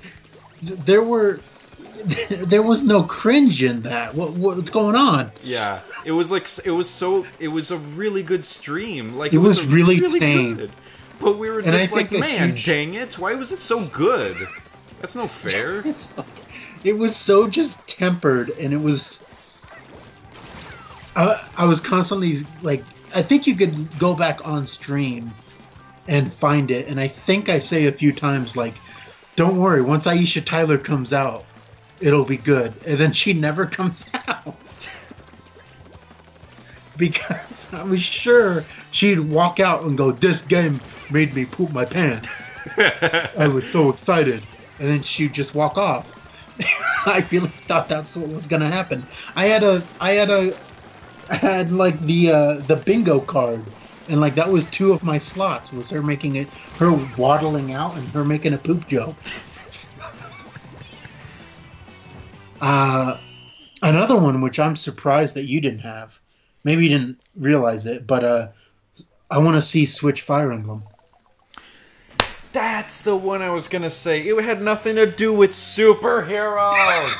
there was no cringe in that. What's going on? Yeah, it was a really good stream. Like it was really tame. Good. But we were just like, man, dang it! Why was it so good? That's no fair. It was so just tempered, and it was. I was constantly like, I think you could go back on stream and find it, and I think I say a few times like, "Don't worry, once Aisha Tyler comes out, it'll be good," and then she never comes out. Because I was sure she'd walk out and go, "This game made me poop my pants. I was so excited," and then she'd just walk off. I really thought that's what was gonna happen. I had like the bingo card, and like that was 2 of my slots. Was her waddling out and her making a poop joke. Another one which I'm surprised that you didn't have. Maybe you didn't realize it, but I want to see Switch Fire Emblem. That's the one I was gonna say. It had nothing to do with superheroes.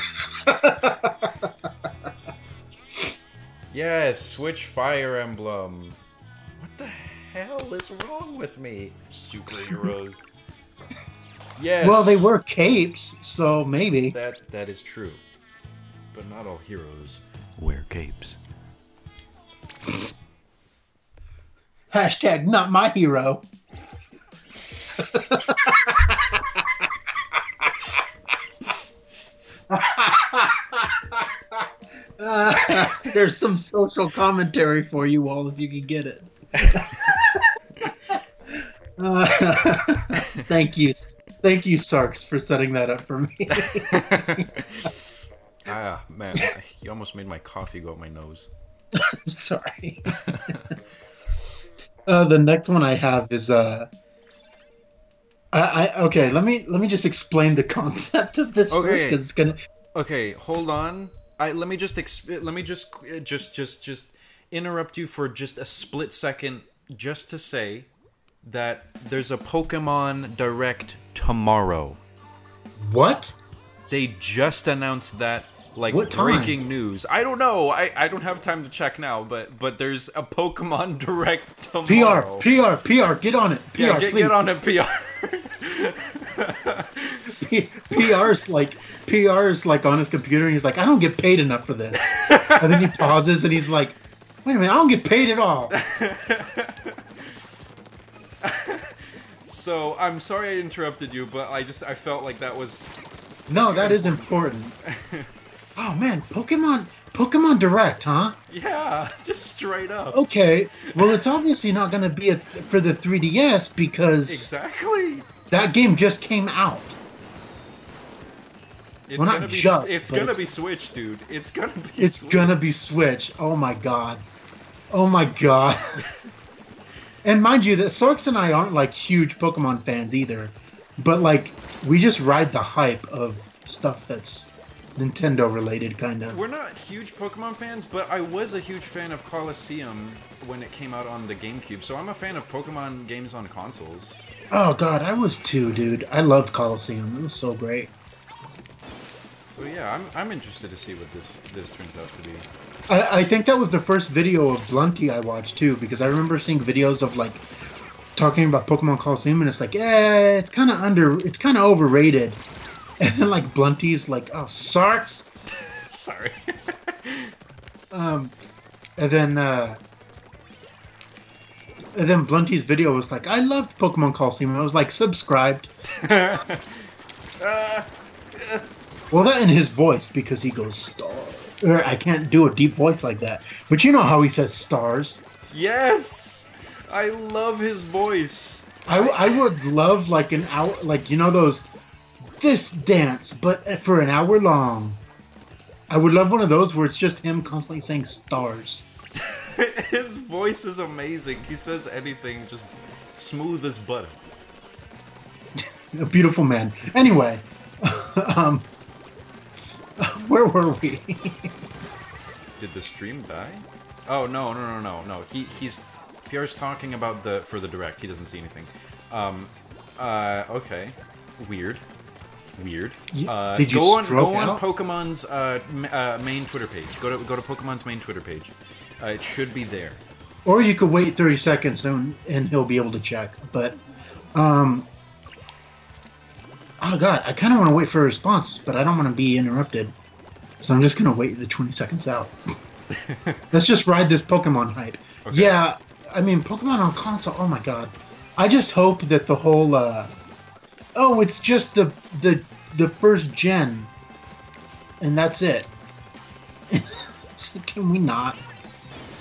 Yes, Switch Fire Emblem. What the hell is wrong with me? Superheroes. Yes. Well, they were capes, so maybe. That is true. But not all heroes wear capes. Hashtag not my hero. There's some social commentary for you all if you can get it. Thank you, Sarks, for setting that up for me. Ah, man, you almost made my coffee go up my nose. I'm sorry. The next one I have is okay. Let me just explain the concept of this first, because it's gonna. Okay, hold on. let me just interrupt you for just a split second, just to say that there's a Pokemon Direct tomorrow. What? They just announced that, like, what time? Breaking news. I don't know. I don't have time to check now, but there's a Pokemon Direct tomorrow. PR, get on it. PR, yeah, please. Get on it, PR. PR's like on his computer and he's like, I don't get paid enough for this. And then he pauses and he's like, wait a minute, I don't get paid at all. So I'm sorry I interrupted you, but I felt like that was... No, that is important. Oh man, Pokemon Direct, huh? Yeah, just straight up. Okay, well it's obviously not going to be for the 3DS because... Exactly. That game just came out. It's well, not not just. It's gonna be Switch, dude. It's gonna be. It's Switch. Gonna be Switch. Oh my god. Oh my god. And mind you, that Sarks and I aren't like huge Pokemon fans either, but like we just ride the hype of stuff that's Nintendo related, kind of. We're not huge Pokemon fans, but I was a huge fan of Colosseum when it came out on the GameCube, so I'm a fan of Pokemon games on consoles. Oh god, I was too, dude. I loved Colosseum. It was so great. So yeah, I'm interested to see what this turns out to be. I think that was the first video of Blunty I watched too, because I remember seeing videos of like talking about Pokemon Colosseum, and it's like, it's kind of overrated. And then like Blunty's like, oh, Sarks. Sorry. And then Blunty's video was like, I loved Pokemon Colosseum. I was like, subscribed. Well, that in his voice, because he goes, star. Or I can't do a deep voice like that. But you know how he says stars. Yes! I love his voice. I would love like an hour, like, you know those, this dance, but for an hour long. I would love one of those where it's just him constantly saying stars. His voice is amazing. He says anything just smooth as butter. A beautiful man. Anyway, where were we? Did the stream die? Oh no. He's PR's talking about for the Direct. He doesn't see anything. Okay. Weird. Did you go stroke on out? Pokemon's main Twitter page. Go to Pokemon's main Twitter page. It should be there. Or you could wait 30 seconds and he'll be able to check. But, oh god, I kind of want to wait for a response, but I don't want to be interrupted. So I'm just going to wait the 20 seconds out. Let's just ride this Pokemon hype. Okay. Yeah, I mean, Pokemon on console, oh my god. I just hope that the whole, it's just the first gen, and that's it. Can we not?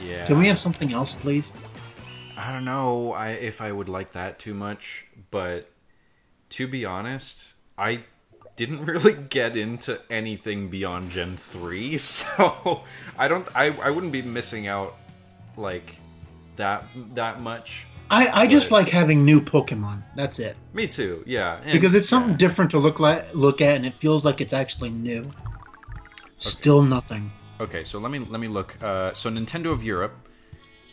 Yeah. Can we have something else, please? I don't know if I would like that too much, but to be honest, I didn't really get into anything beyond Gen 3, so I wouldn't be missing out like that much. I just like having new Pokemon. That's it. Me too. Yeah. And, because it's something different to look at, and it feels like it's actually new. Okay. Still nothing. Okay, so let me look. So Nintendo of Europe.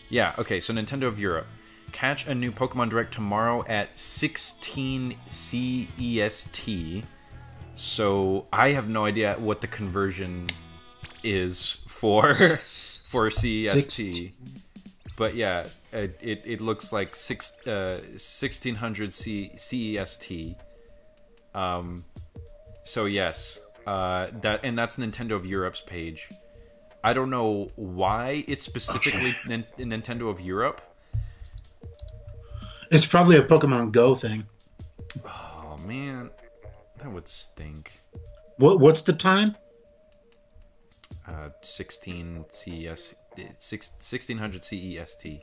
Yeah. Okay, so Nintendo of Europe. Catch a new Pokemon Direct tomorrow at 16 CEST. So I have no idea what the conversion is for CEST. But yeah, it looks like 1600 CEST. So yes, that's Nintendo of Europe's page. I don't know why it's specifically Nintendo of Europe. It's probably a Pokemon Go thing. Oh man, that would stink. What's the time? 16 CES. 1600 CEST.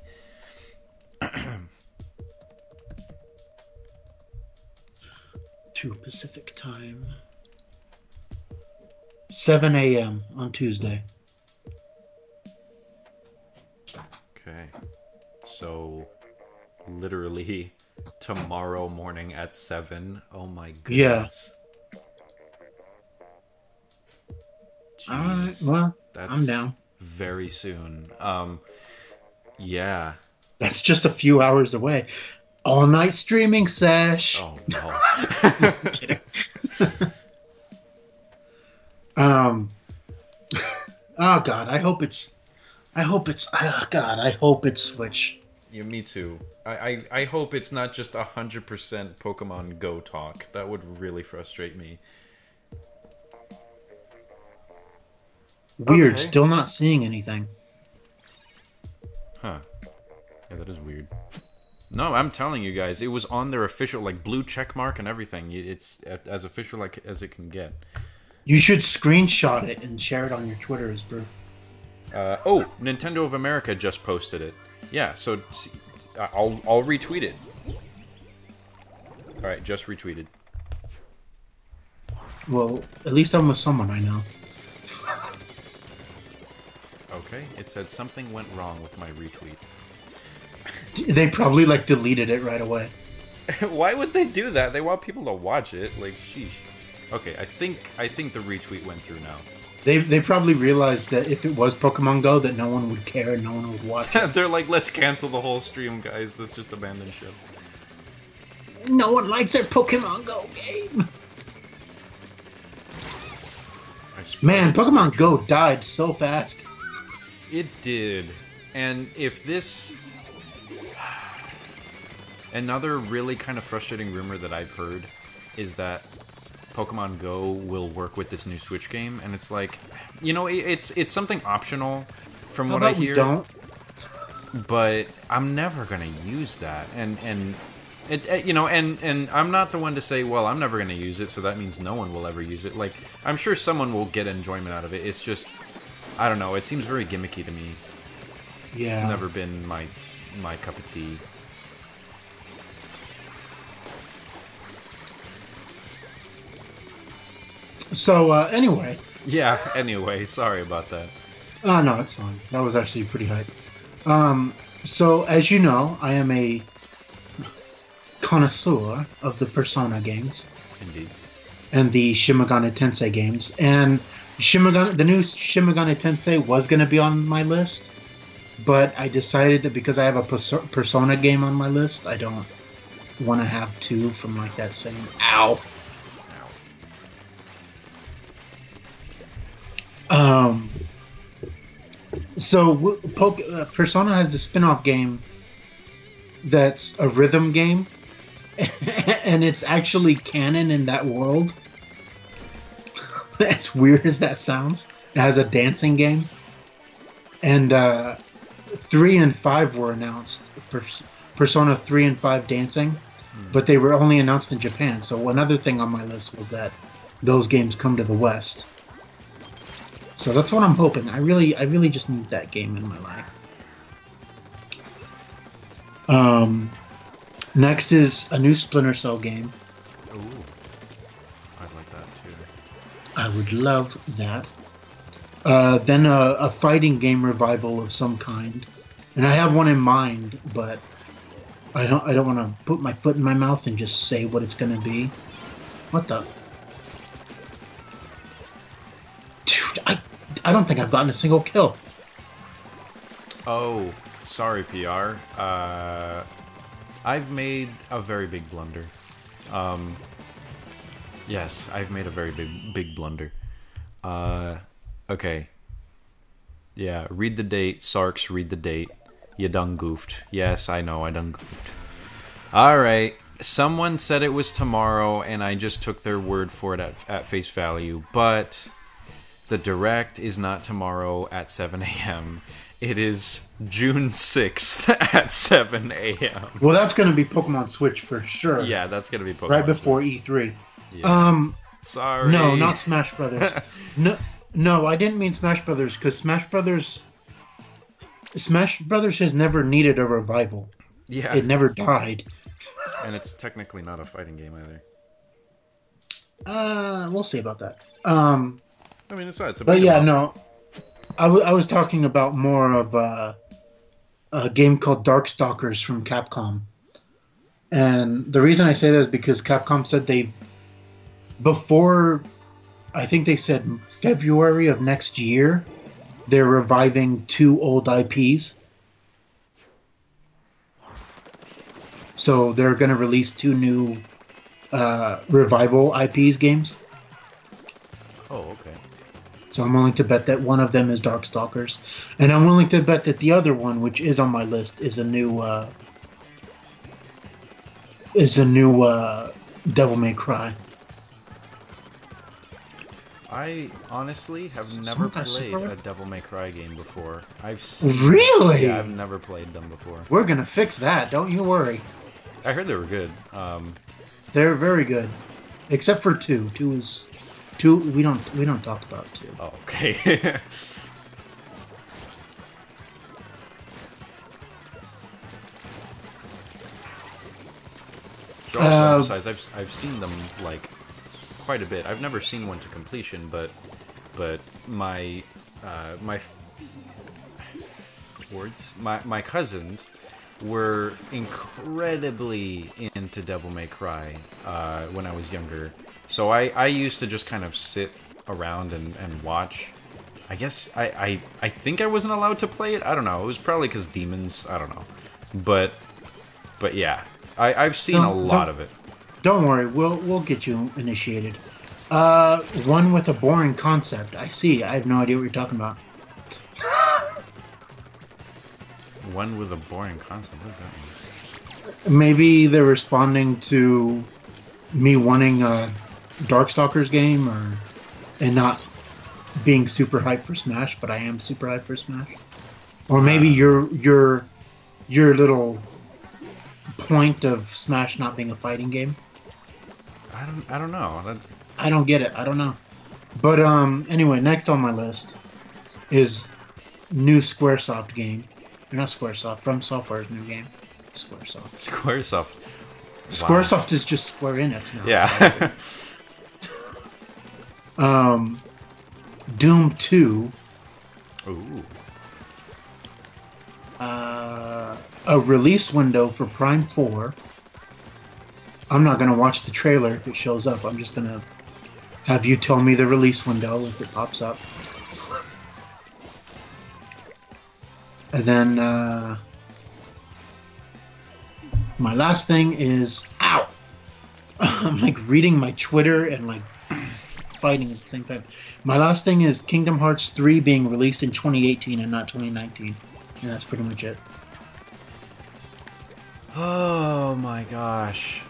2 Pacific time. 7 a.m. on Tuesday. Okay. So, literally tomorrow morning at 7. Oh my goodness. Yeah. All right. Well, That's I'm down. very soon. Yeah. That's just a few hours away. All night streaming sesh. Oh no. Kidding. um. Oh God, I hope it's. Oh God, I hope it's Switch. Yeah, me too. I hope it's not just 100% Pokemon Go talk. That would really frustrate me. Weird. Okay. Still not seeing anything. Huh. Yeah, that is weird. No, I'm telling you guys, it was on their official, like, blue check mark and everything. It's as official like as it can get. You should screenshot it and share it on your Twitter as proof. Oh, Nintendo of America just posted it. Yeah, so I'll retweet it. All right, just retweeted. Well, at least I'm with someone I know. Okay, it said something went wrong with my retweet. They probably like deleted it right away. Why would they do that? They want people to watch it. Like, sheesh. Okay, I think the retweet went through now. They probably realized that if it was Pokemon Go, that no one would care and no one would watch it. They're like, let's cancel the whole stream, guys. Let's just abandon ship. No one likes their Pokemon Go game. Man, Pokemon Go died so fast. It did. And if this... Another really kind of frustrating rumor that I've heard is that Pokemon Go will work with this new Switch game, and it's like, you know, it's something optional from what I hear. Don't. But I'm never gonna use that, and it you know, and I'm not the one to say, well, I'm never gonna use it, so that means no one will ever use it. Like, I'm sure someone will get enjoyment out of it. It's just, I don't know. It seems very gimmicky to me. Yeah. It's never been my cup of tea. So, anyway. Yeah, anyway, sorry about that. Oh, no, it's fine. That was actually pretty hype. So, as you know, I am a connoisseur of the Persona games. Indeed. And the Shin Megami Tensei games. And the new Shin Megami Tensei was going to be on my list. But I decided that because I have a Persona game on my list, I don't want to have two from like that same... Ow! So Persona has the spin-off game that's a rhythm game, and it's actually canon in that world. As weird as that sounds, it has a dancing game, and 3 and 5 were announced. Persona 3 and 5 dancing, but they were only announced in Japan. So another thing on my list was that those games come to the West. So that's what I'm hoping. I really just need that game in my life. Next is a new Splinter Cell game. Ooh, I'd like that too. I would love that. Then a fighting game revival of some kind, and I have one in mind, but I don't want to put my foot in my mouth and just say what it's gonna be. What the? Dude, I don't think I've gotten a single kill. Oh, sorry, PR. I've made a very big blunder. Yes, I've made a very big blunder. Okay. Yeah, read the date, Sarks, read the date. You done goofed. Yes, I know, I done goofed. Alright, someone said it was tomorrow, and I just took their word for it at face value, but the Direct is not tomorrow at 7 a.m. It is June 6th at 7 a.m. Well, that's going to be Pokemon Switch for sure. Yeah, that's going to be Pokemon right before Switch. E3. Yeah. Sorry. No, not Smash Brothers. No, I didn't mean Smash Brothers, because Smash Brothers has never needed a revival. Yeah. It never died. And it's technically not a fighting game either. We'll see about that. I mean, it's a but yeah, no. I was talking about more of a game called Darkstalkers from Capcom. And the reason I say that is because Capcom said before I think they said February of next year, they're reviving 2 old IPs. So they're going to release 2 new revival IPs games. Oh, okay. So I'm willing to bet that one of them is Darkstalkers, and I'm willing to bet that the other one, which is on my list, is a new Devil May Cry. I honestly have never played a Devil May Cry game before. Really? Yeah, I've never played them before. We're gonna fix that. Don't you worry. I heard they were good. They're very good, except for 2. 2 is 2. We don't talk about 2. Oh, okay. Besides, I've seen them like quite a bit. I've never seen one to completion, but my cousins were incredibly into Devil May Cry when I was younger. So I used to just kind of sit around and watch. I guess I think I wasn't allowed to play it. I don't know. It was probably because demons. I don't know. But yeah, I've seen a lot of it. Don't worry, we'll get you initiated. One with a boring concept. I see. I have no idea what you're talking about. One with a boring concept. What does that mean? Maybe they're responding to me wanting a Darkstalkers game, and not being super hyped for Smash, but I am super hyped for Smash. Or maybe your little point of Smash not being a fighting game. I don't know. I don't get it. I don't know. But anyway, next on my list is new SquareSoft game. Or not SquareSoft, From Software's new game. SquareSoft. SquareSoft. Wow. SquareSoft is just Square Enix now. Yeah. Doom 2. Ooh. A release window for Prime 4. I'm not going to watch the trailer if it shows up. I'm just going to have you tell me the release window if it pops up. And then my last thing is... Ow! I'm like reading my Twitter and like fighting at the same time. My last thing is Kingdom Hearts 3 being released in 2018 and not 2019. And that's pretty much it. Oh my gosh.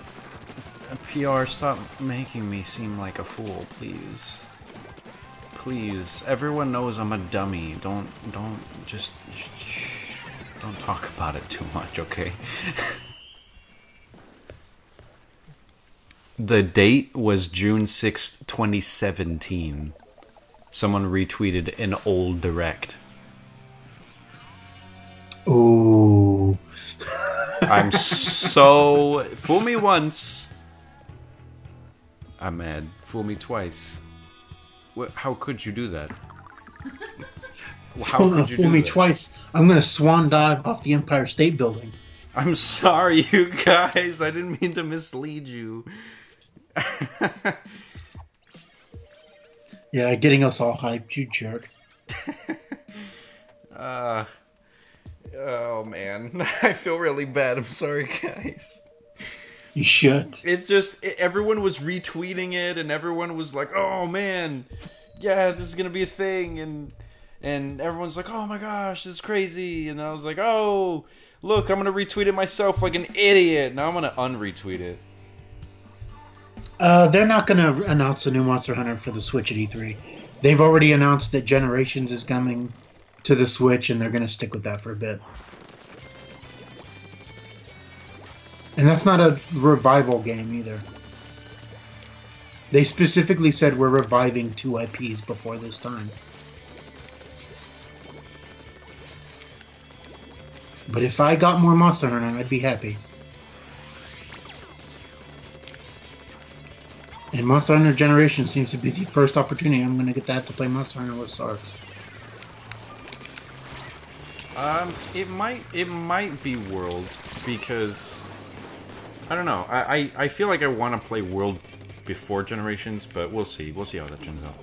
PR, stop making me seem like a fool, please. Please. Everyone knows I'm a dummy. Don't just shh. Don't talk about it too much, okay? The date was June 6th, 2017. Someone retweeted an old direct. Ooh. I'm so... Fool me once. I'm mad. Fool me twice. How could you do that? How could you fool me twice? I'm gonna swan dive off the Empire State Building. I'm sorry, you guys. I didn't mean to mislead you. Yeah, getting us all hyped, you jerk. Oh man, I feel really bad. I'm sorry, guys. You should. Everyone was retweeting it, and everyone was like, "Oh man, yeah, this is gonna be a thing," and everyone's like, "Oh my gosh, this is crazy," and I was like, "Oh, look, I'm gonna retweet it myself like an idiot." Now I'm gonna unretweet it. They're not gonna announce a new Monster Hunter for the Switch at E3. They've already announced that Generations is coming to the Switch, and they're gonna stick with that for a bit. And that's not a revival game either. They specifically said we're reviving 2 IPs before this time. But if I got more Monster Hunter, I'd be happy. And Monster Hunter Generation seems to be the first opportunity I'm going to get to have to play Monster Hunter with Sarks. It might be World, because I don't know. I feel like I want to play World before Generations, but we'll see. We'll see how that turns out.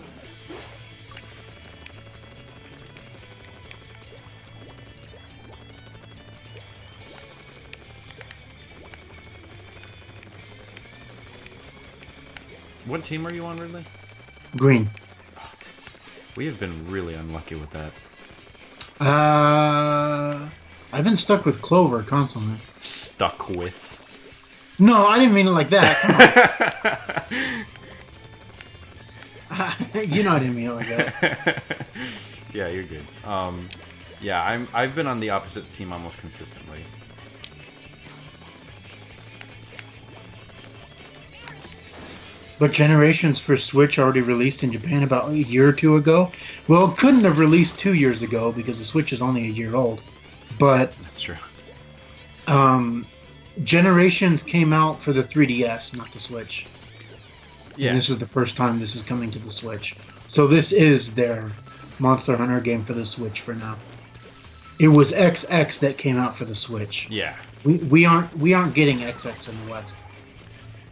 What team are you on, Ridley? Green. We have been really unlucky with that. I've been stuck with Clover constantly. Stuck with. No, I didn't mean it like that. Come on. You know I didn't mean it like that. Yeah, you're good. Yeah, I've been on the opposite team almost consistently. But Generations for Switch already released in Japan about a year or two ago. Well, it couldn't have released 2 years ago because the Switch is only a year old. But That's true. Generations came out for the 3DS, not the Switch. Yeah. And this is the first time this is coming to the Switch. So this is their Monster Hunter game for the Switch for now. It was XX that came out for the Switch. Yeah. We aren't getting XX in the West.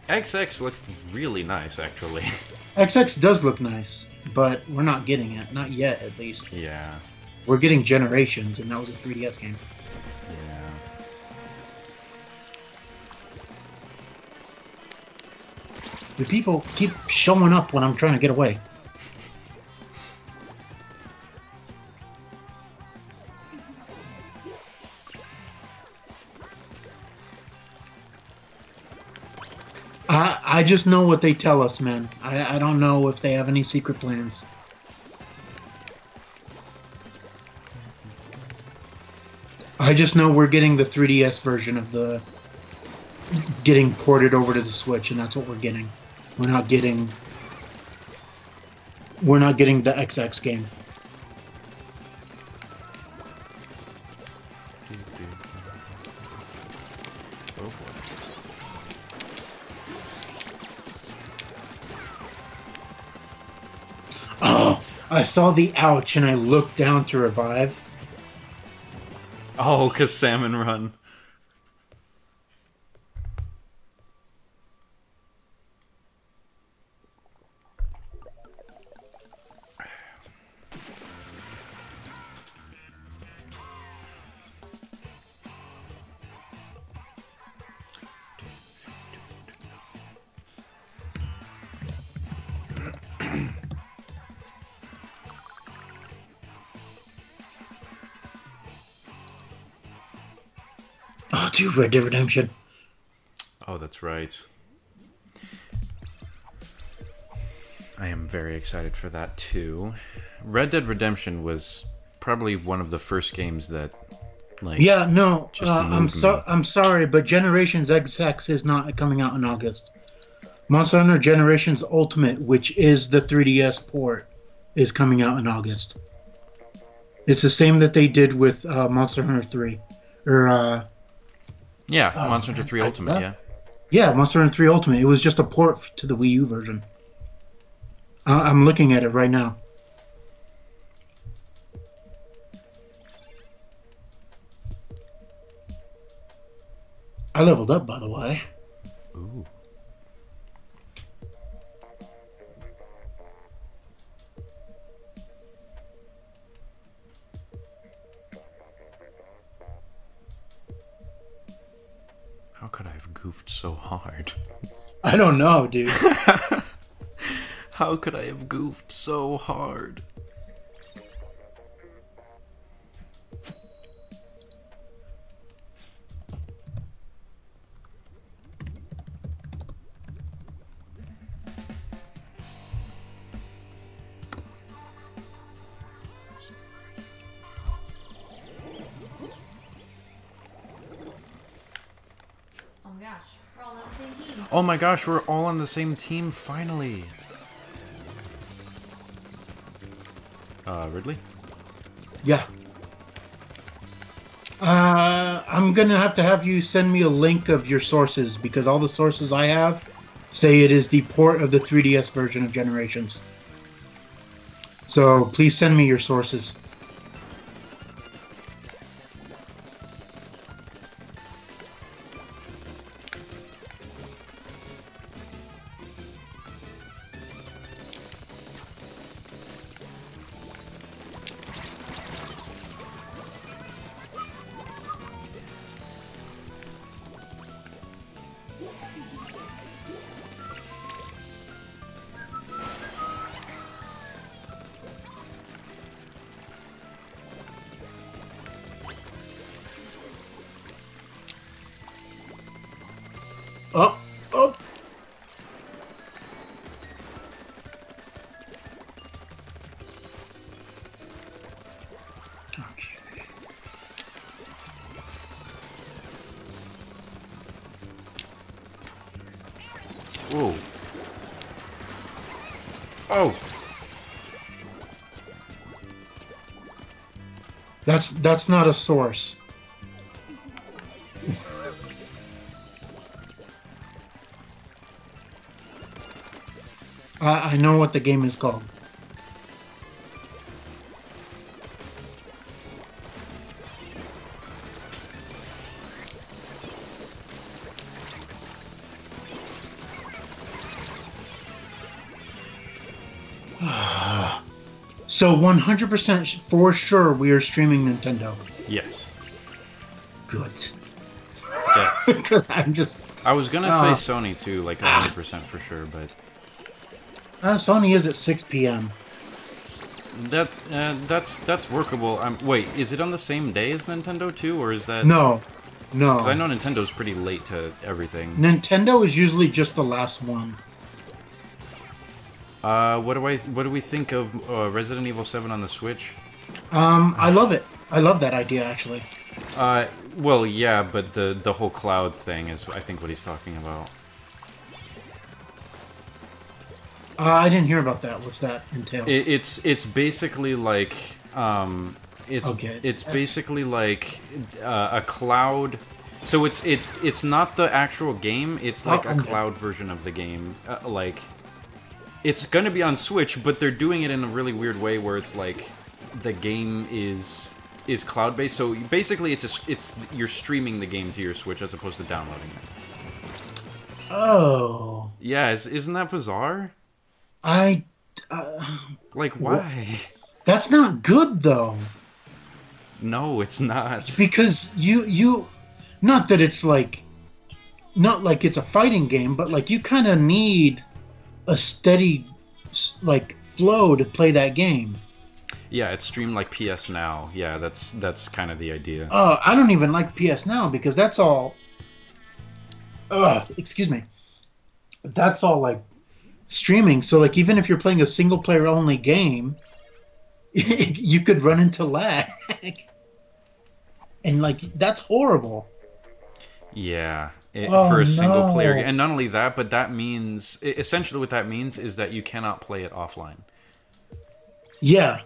XX looks really nice, actually. XX does look nice, but we're not getting it. Not yet, at least. Yeah. We're getting Generations, and that was a 3DS game. Yeah. The people keep showing up when I'm trying to get away. I just know what they tell us, man. I don't know if they have any secret plans. I just know we're getting the 3DS version of the... getting ported over to the Switch, and that's what we're getting. We're not getting the XX game. Oh boy. Oh, I saw the ouch, and I looked down to revive. Oh, because Salmon Run. Oh, dude, Red Dead Redemption. Oh, that's right. I am very excited for that too. Red Dead Redemption was probably one of the first games that, like, Yeah, no, just I'm sorry, but Generations XX is not coming out in August. Monster Hunter Generations Ultimate, which is the 3DS port, is coming out in August. It's the same that they did with Monster Hunter 3. Or, yeah, Monster Hunter 3 Ultimate, yeah. Yeah, Monster Hunter 3 Ultimate. It was just a port to the Wii U version. I'm looking at it right now. I leveled up, by the way. Ooh. How could I have goofed so hard? I don't know, dude. How could I have goofed so hard? Oh my gosh, we're all on the same team finally. Ridley? Yeah. I'm gonna have you send me a link of your sources, because all the sources I have say it is the port of the 3DS version of Generations. So please send me your sources. Whoa. Oh! That's not a source. I know what the game is called. So 100% for sure we are streaming Nintendo. Yes. Good. Yes. Because I'm just... I was gonna say Sony too, like 100% for sure, but... Sony is at 6 p.m. That's workable. Wait, is it on the same day as Nintendo too, or is that... No. Because I know Nintendo's pretty late to everything. Nintendo is usually just the last one. What do we think of Resident Evil 7 on the Switch? I love it. I love that idea, actually. Well, yeah, but the whole cloud thing is, I think, what he's talking about. I didn't hear about that. What's that entail? It's basically like it's basically like a cloud. So it's not the actual game. It's like a cloud version of the game. Like it's gonna be on Switch, but they're doing it in a really weird way where it's like the game is cloud based. So basically, it's you're streaming the game to your Switch as opposed to downloading it. Oh. Yeah, isn't that bizarre? Like, why? That's not good, though. No, it's not. Because you not that it's like, not like it's a fighting game, but like you kind of need a steady, like, flow to play that game. Yeah, it's streamed like PS Now. Yeah, that's kind of the idea. Oh, I don't even like PS Now because that's all... excuse me. That's all, like, streaming. So, like, even if you're playing a single-player only game, you could run into lag. And, like, that's horrible. Yeah. For a single-player game. And not only that, but that means... Essentially what that means is that you cannot play it offline. Yeah.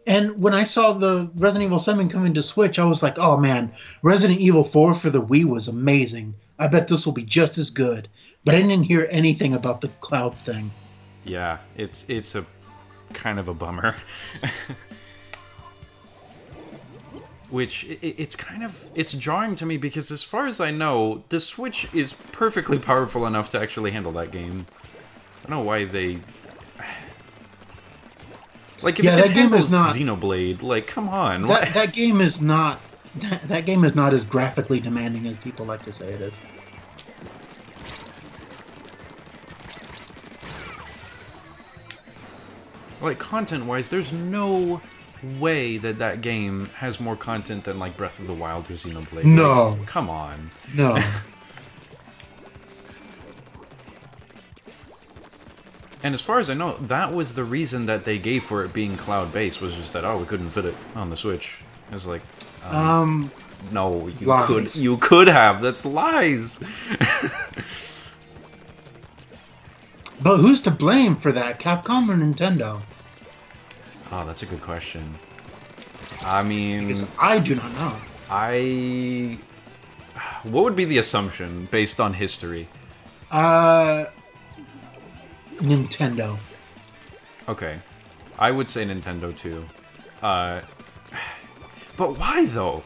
And when I saw the Resident Evil 7 coming to Switch, I was like, oh man, Resident Evil 4 for the Wii was amazing. I bet this will be just as good. But I didn't hear anything about the cloud thing. Yeah, it's a kind of a bummer. Which, it's jarring to me because as far as I know, the Switch is perfectly powerful enough to actually handle that game. I don't know why they... Like, if that game is not Xenoblade. Like, come on. That game is not. That game is not as graphically demanding as people like to say it is. Like, content-wise, there's no way that game has more content than, like, Breath of the Wild or Xenoblade. No. Like, come on. No. And as far as I know, that was the reason that they gave for it being cloud-based, was just that, we couldn't fit it on the Switch. It's like, no, you could have. That's lies. But who's to blame for that, Capcom or Nintendo? Oh, that's a good question. I mean... Because I do not know. What would be the assumption, based on history? Nintendo. Okay. I would say Nintendo, too. But why, though?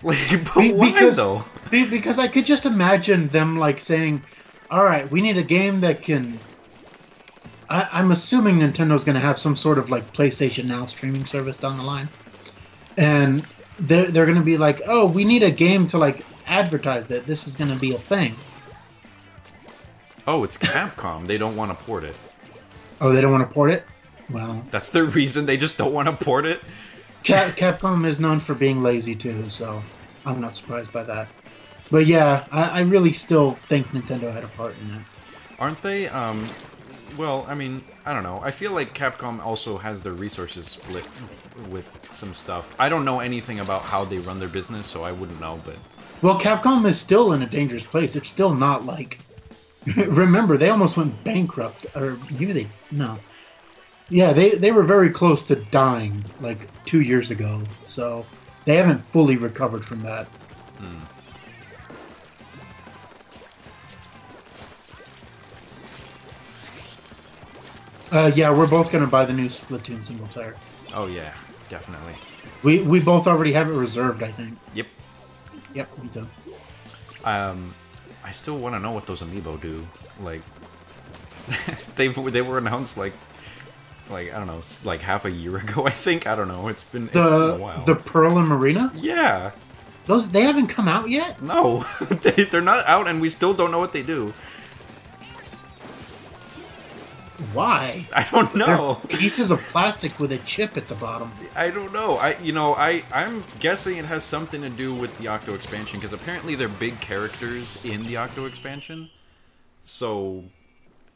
Like, why, though? Because I could just imagine them, like, saying, alright, we need a game that can... I'm assuming Nintendo's going to have some sort of, like, PlayStation Now streaming service down the line. And they're going to be like, oh, we need a game to, like, advertise that this is going to be a thing. Oh, it's Capcom. They don't want to port it. Oh, they don't want to port it? Well... That's their reason. They just don't want to port it? Capcom is known for being lazy, too, so I'm not surprised by that. But yeah, I really still think Nintendo had a part in that. Aren't they, well, I mean, I don't know. I feel like Capcom also has their resources split with some stuff. I don't know anything about how they run their business, so I wouldn't know, but... Well, Capcom is still in a dangerous place. It's still not, like... Remember, they almost went bankrupt, or maybe they no. Yeah, they were very close to dying like 2 years ago, so they haven't fully recovered from that. Hmm. Yeah, we're both gonna buy the new Splatoon single player. Oh yeah, definitely. We both already have it reserved, I think. Yep. Yep, me too. I still want to know what those amiibo do. Like, they were announced like I don't know, like half a year ago. I think I don't know. It's been a while. The Pearl and Marina. Yeah. They haven't come out yet. No, they're not out, and we still don't know what they do. Why? I don't know. They're pieces of plastic with a chip at the bottom. I don't know. I'm guessing it has something to do with the Octo expansion, because apparently they're big characters in the Octo expansion. So,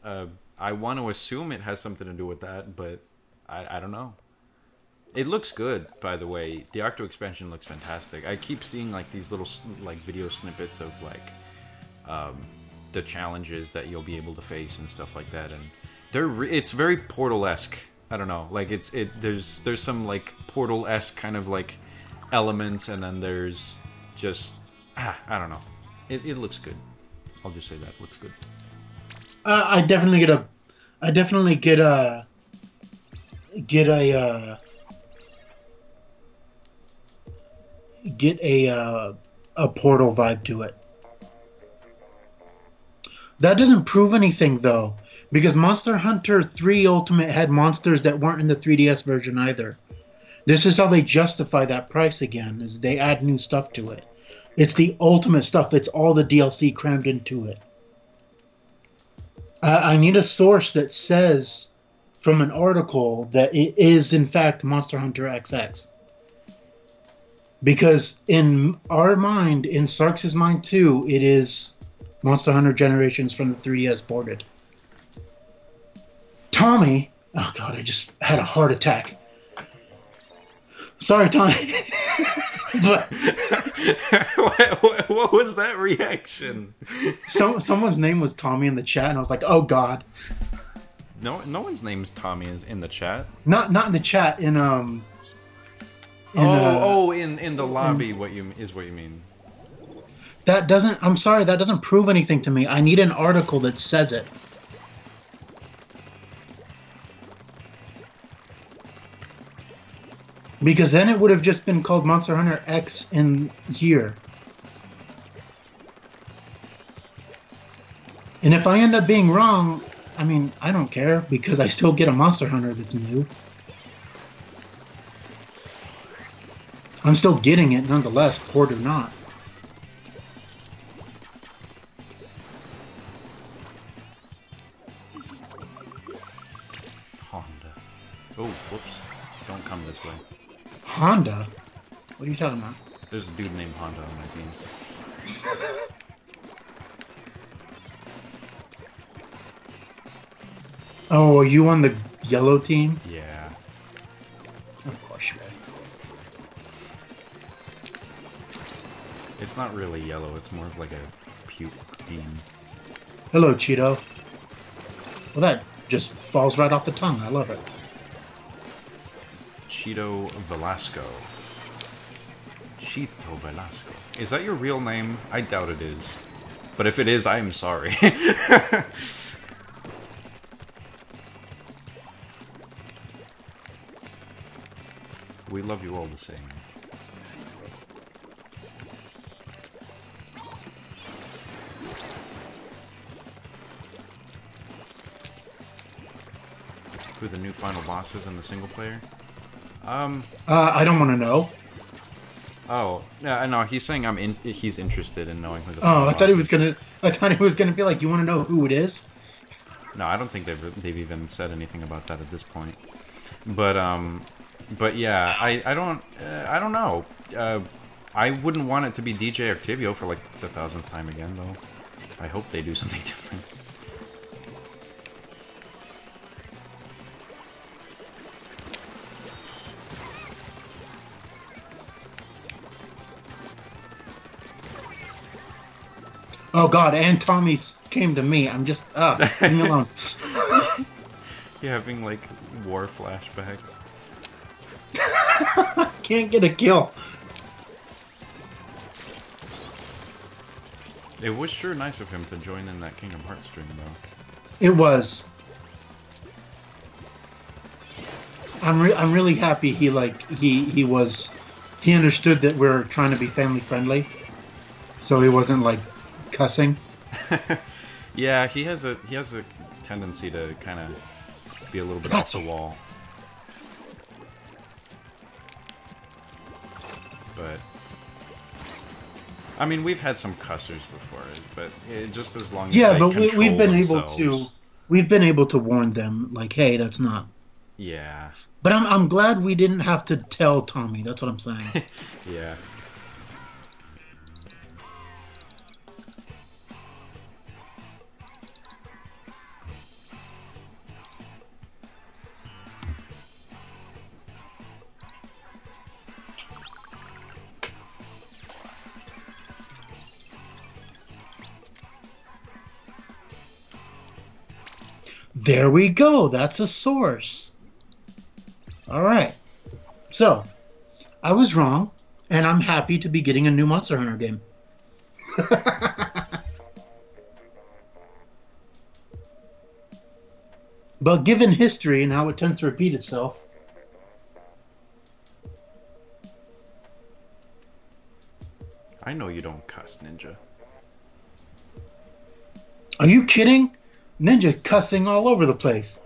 I want to assume it has something to do with that, but I don't know. It looks good, by the way. The Octo expansion looks fantastic. I keep seeing like these little like video snippets of like the challenges that you'll be able to face and stuff like that, and it's very Portal-esque. I don't know, like there's some like Portal-esque kind of like elements, and then there's just I don't know. It looks good. I'll just say that it looks good. I definitely get a Portal vibe to it. That doesn't prove anything though, because Monster Hunter 3 Ultimate had monsters that weren't in the 3DS version either. This is how they justify that price again, is they add new stuff to it. It's the Ultimate stuff. It's all the DLC crammed into it. I need a source that says from an article that it is in fact Monster Hunter XX. Because in our mind, in Sarks' mind too, it is Monster Hunter Generations from the 3DS ported. Tommy, oh god, I just had a heart attack. Sorry, Tommy. But what was that reaction? Someone's name was Tommy in the chat, and I was like, oh god. No one's name's Tommy is in the chat. Not in the chat. In the lobby. What you mean? That doesn't. I'm sorry. That doesn't prove anything to me. I need an article that says it. Because then it would have just been called Monster Hunter X in here. And if I end up being wrong, I mean, I don't care, because I still get a Monster Hunter that's new. I'm still getting it nonetheless, port or not. Honda. Oh, whoops. Don't come this way. Honda? What are you talking about? There's a dude named Honda on my team. Oh, are you on the yellow team? Yeah. Of course you are. It's not really yellow, it's more of like a puke bean. Hello, Cheeto. Well, that just falls right off the tongue. I love it. Cheeto Velasco. Cheeto Velasco. Is that your real name? I doubt it is. But if it is, I am sorry. We love you all the same. Who are the new final bosses in the single player? I don't want to know. Oh, yeah, I know. He's saying he's interested in knowing who the. Oh, I thought he was gonna be like, you want to know who it is? No, I don't think they've even said anything about that at this point. But yeah, I don't know. I wouldn't want it to be DJ Activio for like the 1000th time again, though. I hope they do something different. Oh God, and Tommy came to me. I'm just leave me alone. You're having like war flashbacks. Can't get a kill. It was sure nice of him to join in that Kingdom Hearts stream, though. It was. I'm really happy he understood that we're trying to be family friendly, so he wasn't like cussing. Yeah, he has a tendency to kind of be a little bit off the wall. But I mean, we've had some cussers before, but just as long as yeah, they but control we've been themselves. able to warn them, like, hey, that's not. Yeah. But I'm glad we didn't have to tell Tommy. That's what I'm saying. Yeah. There we go. That's a source. All right. So, I was wrong, and I'm happy to be getting a new Monster Hunter game. But given history and how it tends to repeat itself, I know you don't cuss, Ninja. are you kidding? Ninja cussing all over the place.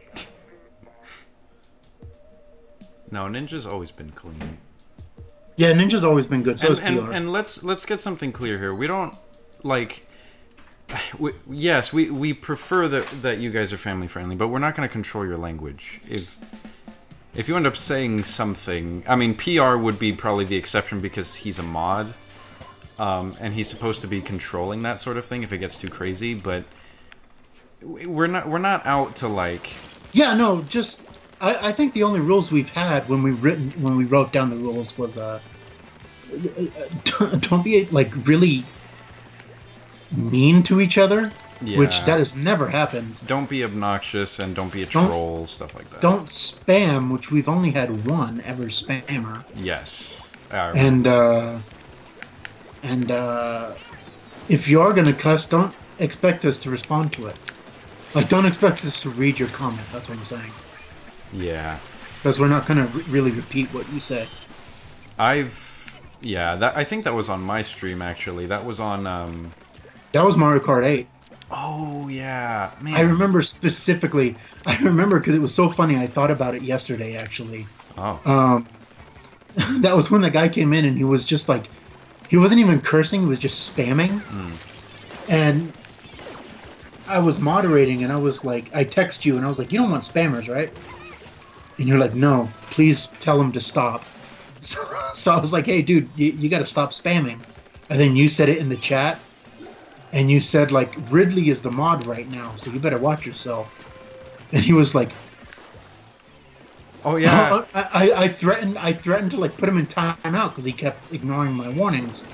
No, Ninja's always been clean. Yeah, Ninja's always been good. So is PR. And let's get something clear here. We don't like. Yes, we prefer that you guys are family friendly, but we're not going to control your language. If you end up saying something, I mean, PR would be probably the exception because he's a mod, and he's supposed to be controlling that sort of thing if it gets too crazy. But we're not out to like. Yeah, no, just I think the only rules we've had when we wrote down the rules was don't be like really mean to each other, Yeah. which that has never happened. Don't be obnoxious and don't be a troll, stuff like that. Don't spam, which we've only had one ever spammer. Yes. And if you are gonna cuss, don't expect us to respond to it. Like, don't expect us to read your comment. That's what I'm saying. Yeah. Because we're not gonna really repeat what you say. I think that was on my stream actually. That was on That was Mario Kart 8. Oh yeah, man. I remember specifically. I remember because it was so funny. I thought about it yesterday, actually. Oh. That was when the guy came in and he was just like, he wasn't even cursing. He was just spamming. And I was moderating, and I was like, I text you, and I was like, you don't want spammers, right? And you're like, no, please tell him to stop. So I was like, hey, dude, you got to stop spamming. And then you said it in the chat, and you said, like, Ridley is the mod right now, so you better watch yourself. And he was like, oh yeah. I threatened to like put him in timeout because he kept ignoring my warnings.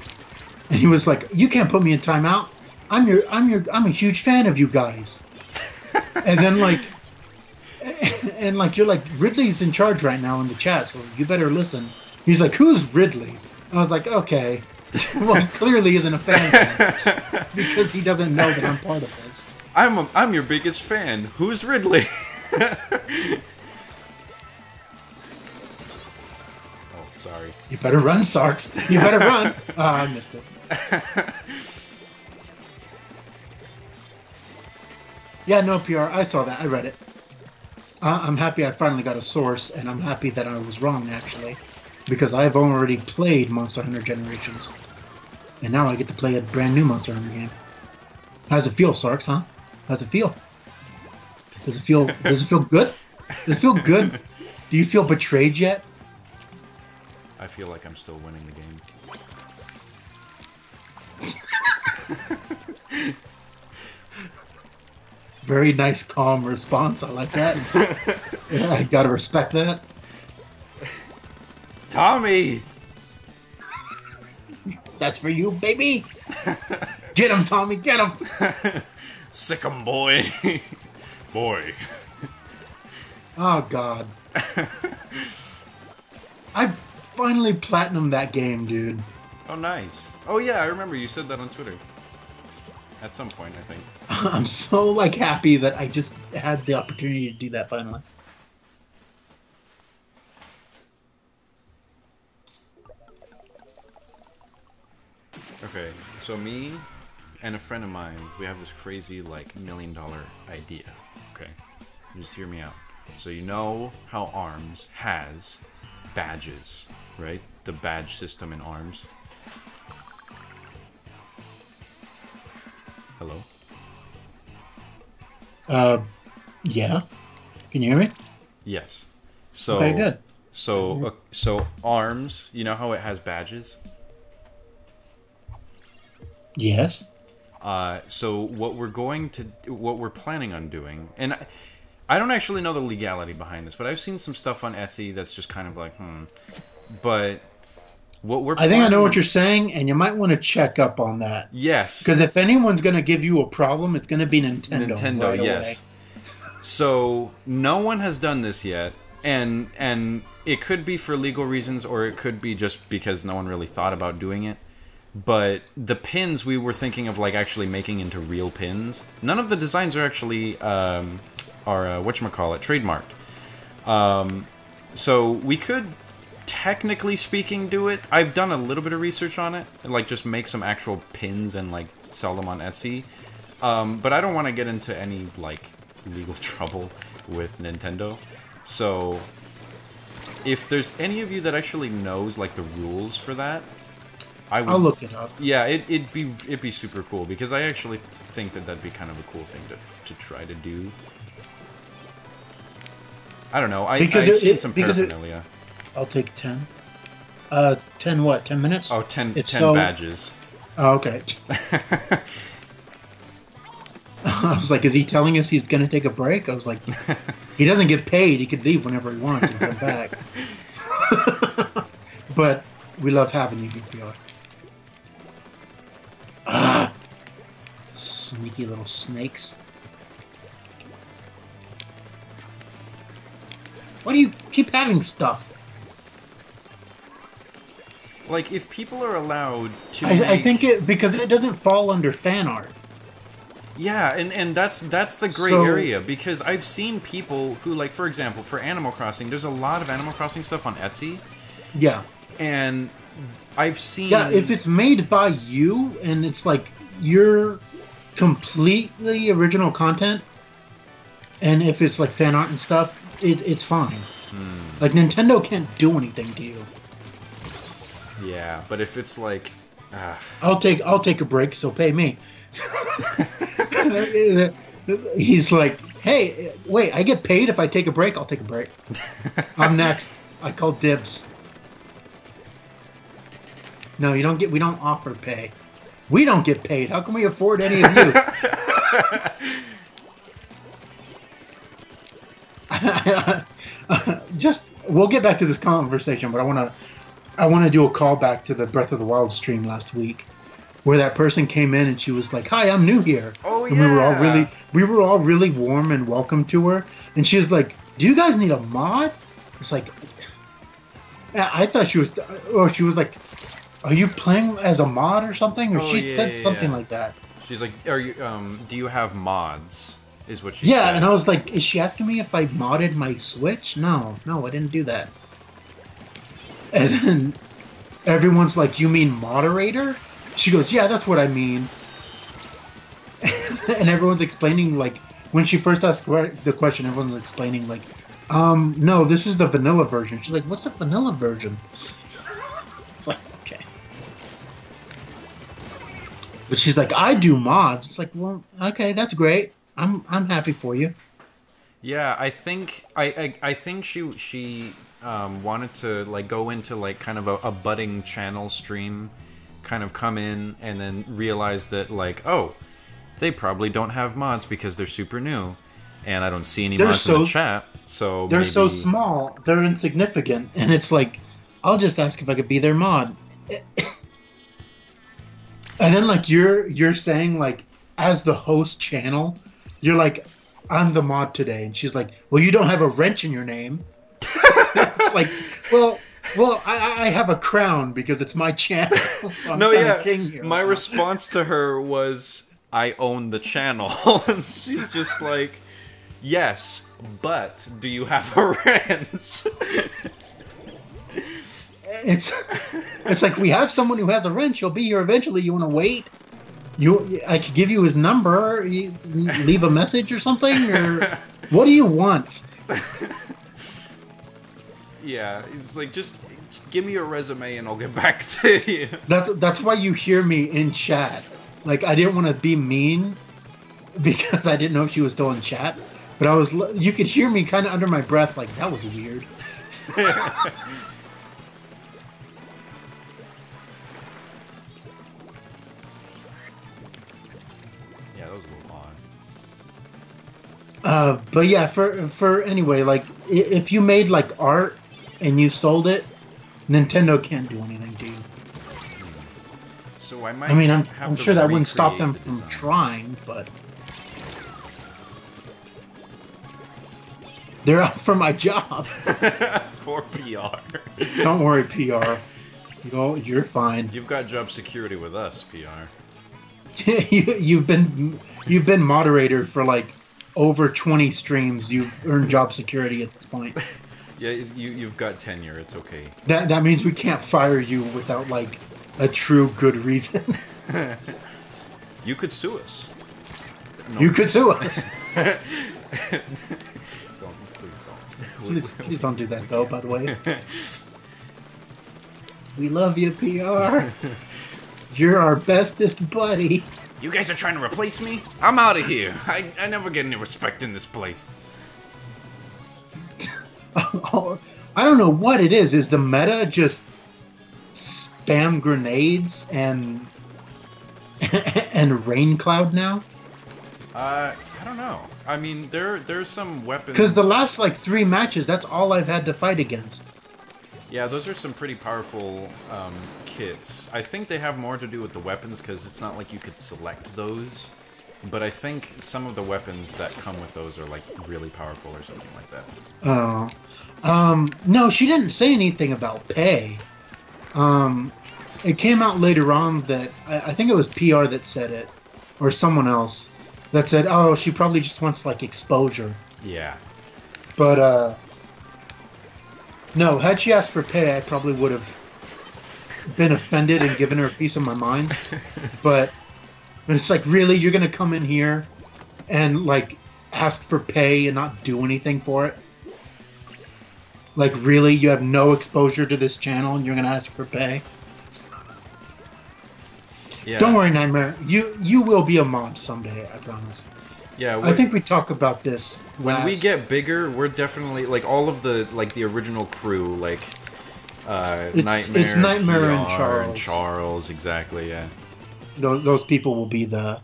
And he was like, you can't put me in timeout. I'm a huge fan of you guys. And then like, you're like, Ridley's in charge right now in the chat, so you better listen. He's like, who's Ridley? I was like, okay. Well, he clearly isn't a fan because he doesn't know that I'm part of this. I'm your biggest fan. Who's Ridley? Oh, sorry. You better run, Sarks. You better run. I missed it. Yeah, no PR. I saw that. I read it. I'm happy I finally got a source, and I'm happy that I was wrong, actually. Because I've already played Monster Hunter Generations. And now I get to play a brand new Monster Hunter game. How's it feel, Sarks, huh? How's it feel? Does it feel good? Does it feel good? Do you feel betrayed yet? I feel like I'm still winning the game. Very nice, calm response. I like that. Yeah, I gotta respect that. Tommy! That's for you, baby! Get him, Tommy, get him! Sick 'em, boy. Boy. Oh, God. I finally platinumed that game, dude. Oh, nice. Oh, yeah, I remember you said that on Twitter. At some point, I think. I'm so, like, happy that I just had the opportunity to do that finally. Okay, so me and a friend of mine, we have this crazy, like, $1 million idea. Okay? Just hear me out. So you know how ARMS has badges, right? The badge system in ARMS. Hello? Yeah. Can you hear me? Yes. So, okay, good. So ARMS, you know how it has badges? Yes. So what we're planning on doing, and I don't actually know the legality behind this, but I've seen some stuff on Etsy that's just kind of like, But what we're I think I know what you're saying, and you might want to check up on that. Yes. Because if anyone's going to give you a problem, it's going to be Nintendo. Right yes. Away. So no one has done this yet, and it could be for legal reasons, or it could be just because no one really thought about doing it. But the pins we were thinking of, like, actually making into real pins. None of the designs are actually whatchamacallit, trademarked. So we could, technically speaking, do it. I've done a little bit of research on it, and, like, just make some actual pins and, like, sell them on Etsy. But I don't want to get into any, like, legal trouble with Nintendo. So if there's any of you that actually knows, like, the rules for that, I'll look it up. Yeah, it'd be super cool, because I actually think that'd be kind of a cool thing to try to do. I don't know. I've seen some paraphernalia. I'll take 10. 10 what? 10 minutes? Oh, 10 so, badges. Oh, okay. I was like, is he telling us he's going to take a break? I was like, he doesn't get paid. He could leave whenever he wants and come back. But we love having you, BPR. Ah, sneaky little snakes. Why do you keep having stuff? Like, if people are allowed to I think because it doesn't fall under fan art. Yeah, and that's the gray area, because I've seen people who, like, for example, for Animal Crossing, there's a lot of Animal Crossing stuff on Etsy. Yeah. And I've seen... Yeah, if it's made by you, and it's, like, your completely original content, and if it's, like, fan art and stuff, it's fine. Like, Nintendo can't do anything to you. Yeah, but if it's, like... I'll take a break, so pay me. He's like, hey, wait, I get paid if I take a break? I'll take a break. I'm next. I call dibs. No, we don't offer pay. We don't get paid. How can we afford any of you? We'll get back to this conversation, but I want to do a callback to the Breath of the Wild stream last week, where that person came in and she was like, "Hi, I'm new here." Oh, yeah. And we were all really warm and welcome to her, and she was like, "Do you guys need a mod?" It's like, I thought she was, or she was like, "Are you playing as a mod or something?" Or she said something like that. She's like, "Are you? Do you have mods?" Is what she said. Yeah, and I was like, "Is she asking me if I modded my Switch?" No, I didn't do that. And then everyone's like, "You mean moderator?" She goes, "Yeah, that's what I mean." And everyone's explaining, like, when she first asked the question, everyone's explaining, like, no, this is the vanilla version. She's like, "What's the vanilla version?" It's like, okay. But she's like, "I do mods." It's like, well, okay, that's great. I'm happy for you. Yeah, I think she wanted to, like, go into, like, kind of a budding channel stream, kind of come in and then realize that, like, oh, they probably don't have mods because they're super new, and I don't see any mods in the chat. So they're so small, they're insignificant, and it's like, I'll just ask if I could be their mod. And then like you're saying like as the host channel, you're like, I'm the mod today, and she's like, well, you don't have a wrench in your name. It's like, well, I have a crown because it's my channel. So I'm No, kinda yeah. king here. My response to her was, I own the channel. And she's just like, yes, but do you have a wrench? It's like we have someone who has a wrench. He'll be here eventually. You want to wait? I could give you his number. You leave a message or something, or what do you want? Yeah, it's like, just give me your resume and I'll get back to you. That's why you hear me in chat. Like I didn't want to be mean because I didn't know if she was still in chat, but you could hear me kind of under my breath, like that was weird. Yeah, that was a little odd. But yeah, for anyway, like if you made like art and you sold it, Nintendo can't do anything to you. So I might. I mean, have I'm to sure that wouldn't stop recreate them the from design. trying, but they're out for my job. Poor PR. Don't worry, PR. You're fine. You've got job security with us, PR. You've been moderator for like over 20 streams. You've earned job security at this point. Yeah, you've got tenure. It's okay. That means we can't fire you without like a true good reason. You could sue us. No. You could sue us. Please don't. Please don't do that though. By the way, we love you, PR. You're our bestest buddy. You guys are trying to replace me? I'm out of here. I never get any respect in this place. I don't know what it is. Is the meta just spam grenades and rain cloud now? I don't know. I mean, there's some weapons. Because the last like 3 matches, that's all I've had to fight against. Yeah, those are some pretty powerful kits. I think they have more to do with the weapons because it's not like you could select those. But I think some of the weapons that come with those are like really powerful or something like that. No, she didn't say anything about pay. It came out later on that I think it was PR that said it, or someone else that said, "Oh, she probably just wants like exposure." Yeah. But no, had she asked for pay, I probably would have been offended and given her a piece of my mind. But it's like, really, you're gonna come in here and like ask for pay and not do anything for it? Like, really, you have no exposure to this channel and you're gonna ask for pay? Yeah. Don't worry, Nightmare. You will be a mod someday, I promise. Yeah. I think we talk about this when we get bigger, we're definitely like all of the original crew, like Nightmare. It's Nightmare and PR Charles. Charles, exactly. Yeah. Those people will be the.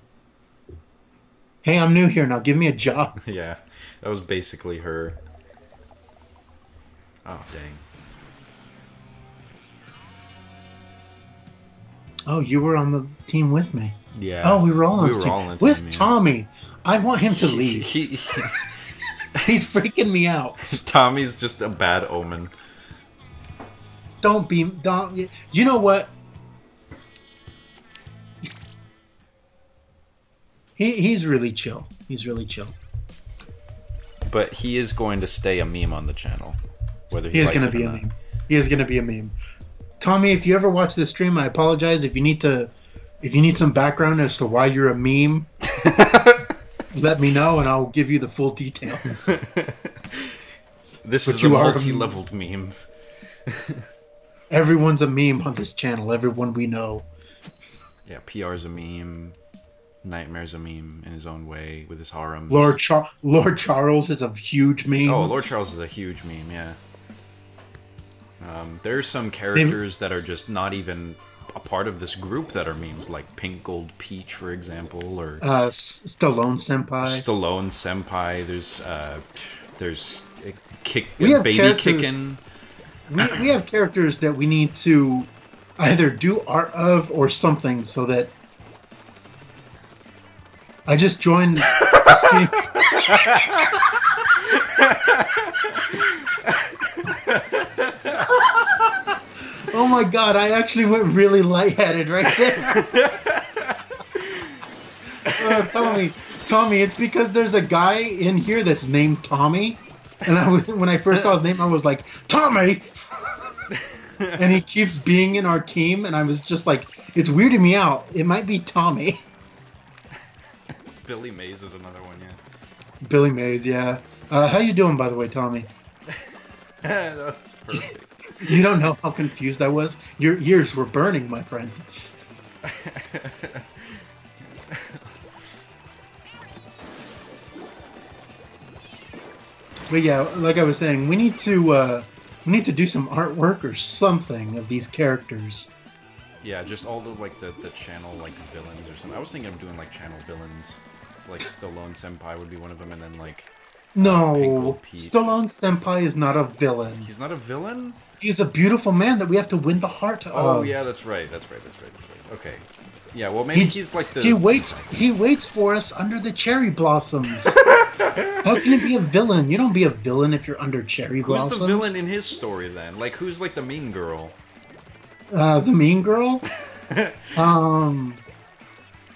Hey, I'm new here now. Give me a job. Yeah, that was basically her. Oh dang. Oh, you were on the team with me. Yeah. Oh, we were all on the team. on the With team, yeah. Tommy. I want him to leave. He He's freaking me out. Tommy's just a bad omen. Don't. You know what? He's really chill. He's really chill. But he is going to stay a meme on the channel, whether He is likes going it to be or a not. meme. He is going to be a meme. Tommy, if you ever watch this stream, I apologize. If you need some background as to why you're a meme, let me know and I'll give you the full details. This But is you a are a multi-leveled meme. Everyone's a meme on this channel. Everyone we know. Yeah, PR's a meme. Nightmare's a meme in his own way with his harem. Lord Charles is a huge meme. Oh, Lord Charles is a huge meme, yeah. There's some characters that are just not even a part of this group that are memes, like Pink Gold Peach, for example, or Stallone Senpai. Stallone Senpai. There's We have Baby characters- Kickin'. We have characters that we need to either do art of or something so that I just joined the stream. Oh my god, I actually went really lightheaded right there. Tommy, it's because there's a guy in here that's named Tommy. And when I first saw his name, I was like, Tommy! And he keeps being in our team, and I was just like, it's weirding me out. It might be Tommy. Billy Mays is another one, yeah. Billy Mays, yeah. How you doing, by the way, Tommy? That was perfect. You don't know how confused I was? Your ears were burning, my friend. But yeah, like I was saying, we need to do some artwork or something of these characters. Yeah, just all the the channel like villains or something. I was thinking of doing like channel villains, like Stallone Senpai would be one of them, and then like no, Stallone Senpai is not a villain. He's not a villain. He's a beautiful man that we have to win the heart of. Oh yeah, that's right. Okay. Yeah, well maybe he's like the... He waits for us under the cherry blossoms. How can he be a villain? You don't be a villain if you're under cherry blossoms. Who's the villain in his story then? Like who's like the mean girl? The mean girl?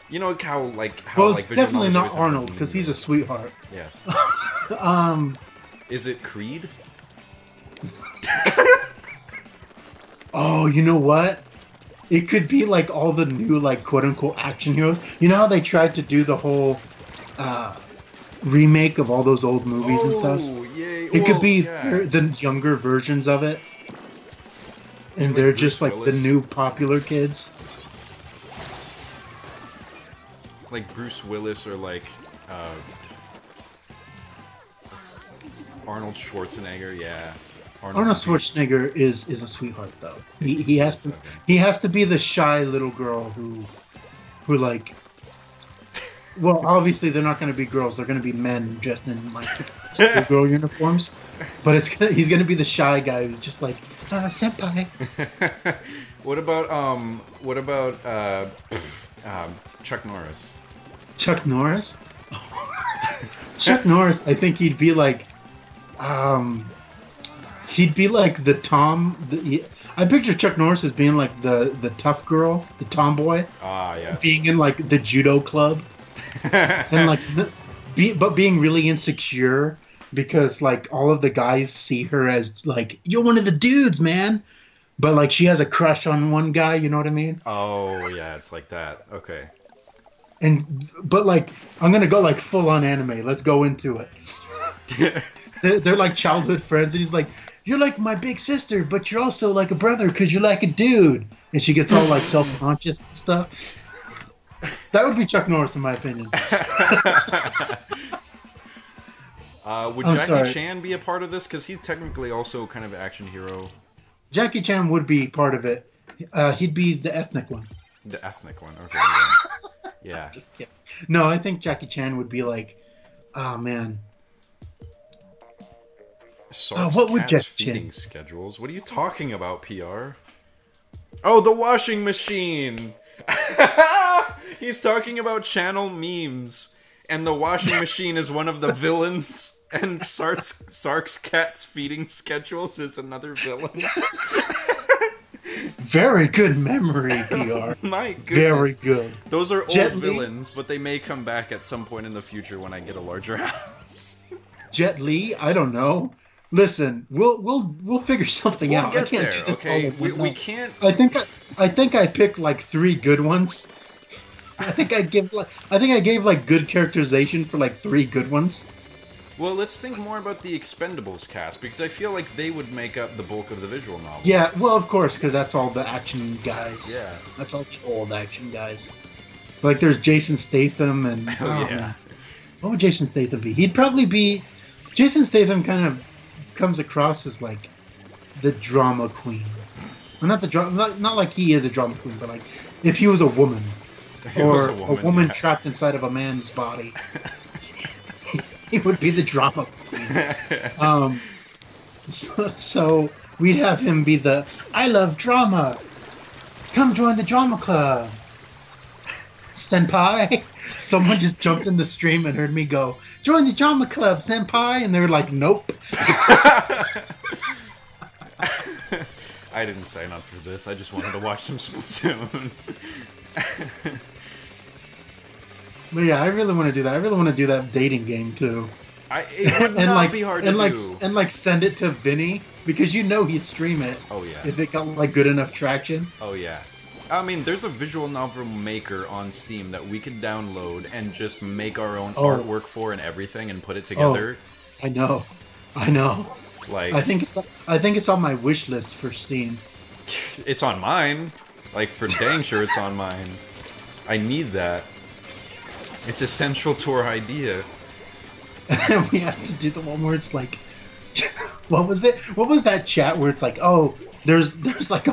You know how well, it's definitely not Arnold because he's a sweetheart. Yes. Is it Creed? Oh, you know what? It could be like all the new like quote-unquote action heroes. You know how they tried to do the whole remake of all those old movies and stuff? Yay. It could be the younger versions of it. And they're just like the new popular kids. Like Bruce Willis or like Arnold Schwarzenegger, yeah. Arnold Schwarzenegger is a sweetheart though. He has to be the shy little girl who like, well, obviously they're not going to be girls. They're going to be men dressed in like schoolgirl uniforms. But he's going to be the shy guy who's just like, senpai. What about Chuck Norris? Chuck Norris? Chuck Norris, I think he'd be like the Tom. I picture Chuck Norris as being like the tough girl, the tomboy. Ah, yeah. Being in like the judo club, and like being really insecure because like all of the guys see her as like, you're one of the dudes, man. But like she has a crush on one guy. You know what I mean? Oh yeah, it's like that. Okay. But like I'm gonna go like full on anime. Let's go into it. They're like childhood friends, and he's like, you're like my big sister, but you're also like a brother because you're like a dude. And she gets all like self-conscious and stuff. That would be Chuck Norris, in my opinion. Would Jackie Chan be a part of this? Because he's technically also kind of an action hero. Jackie Chan would be part of it. He'd be the ethnic one. The ethnic one, okay. Yeah. Just kidding. No, I think Jackie Chan would be like, oh man. Sarks what would Cat's Jackie feeding Chan? schedules? What are you talking about, PR? Oh, the washing machine! He's talking about channel memes. And the washing machine is one of the villains. And Sarks Cat's feeding schedules is another villain. Very good memory, PR. My goodness. Very good. Those are Jet old Li? villains, but they may come back at some point in the future when I get a larger house. Jet Li? I don't know. Listen, we'll figure something out. Get I can't there, do this okay? all We can't. I think I picked like 3 good ones. I think I gave like good characterization for like 3 good ones. Well, let's think more about the Expendables cast, because I feel like they would make up the bulk of the visual novel. Yeah, well, of course, because that's all the action guys. Yeah. That's all the old action guys. So, like, there's Jason Statham and... Oh, yeah. Man. What would Jason Statham be? He'd probably be... Jason Statham kind of comes across as, like, the drama queen. Well, not the drama... Not like he is a drama queen, but, like, if he was a woman. Or a woman trapped inside of a man's body. He would be the drama queen. So we'd have him be the, I love drama. Come join the drama club, senpai. Someone just jumped in the stream and heard me go, "Join the drama club, senpai," and they were like, "Nope." I didn't sign up for this. I just wanted to watch some Splatoon. But yeah, I really want to do that. I really want to do that dating game too. It would not be hard to do. And send it to Vinny, because you know he'd stream it. Oh yeah. If it got like good enough traction. Oh yeah. I mean, there's a visual novel maker on Steam that we could download and just make our own artwork for and everything and put it together. I know. Like, I think it's on my wish list for Steam. It's on mine. Like, for dang sure it's on mine. I need that. It's essential to our idea. And we have to do the one where it's like, what was it? What was that chat where it's like, oh, there's like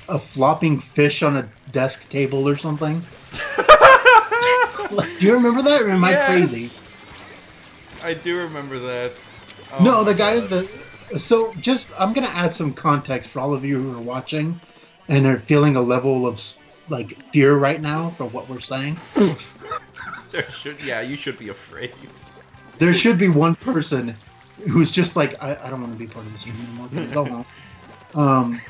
a flopping fish on a desk table or something? Like, do you remember that, or am I crazy? I do remember that. Oh, no, the guy so just, I'm gonna add some context for all of you who are watching and are feeling a level of like fear right now for what we're saying. You should be afraid. There should be one person who's just like, I don't want to be part of this stream anymore. Go home.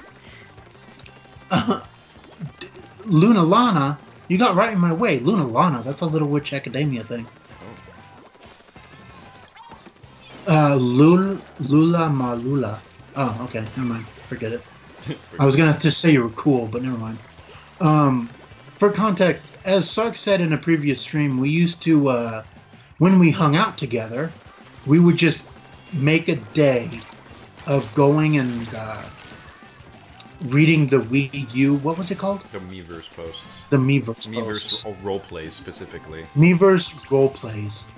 Luna Lana, you got right in my way. Luna Lana, that's a Little Witch Academia thing. Lula Malula. Oh, okay, never mind. Forget it. I was gonna just say you were cool, but never mind. For context, as Sarks said in a previous stream, we used to, when we hung out together, we would just make a day of going and reading the Wii U. What was it called? The Miiverse posts. The Miiverse posts. Roleplays, specifically. Miiverse roleplays.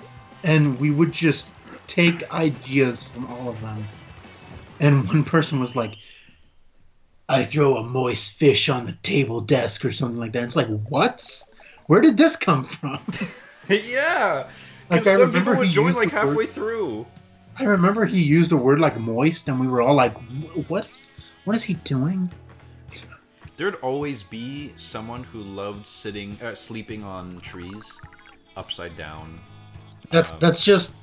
And we would just take ideas from all of them. And one person was like, I throw a moist fish on the table desk or something like that. It's like, what? Where did this come from? Yeah. Like, some people would join like halfway through. I remember he used the word like moist, and we were all like, what is he doing? There'd always be someone who loved sleeping on trees, upside down. That's just,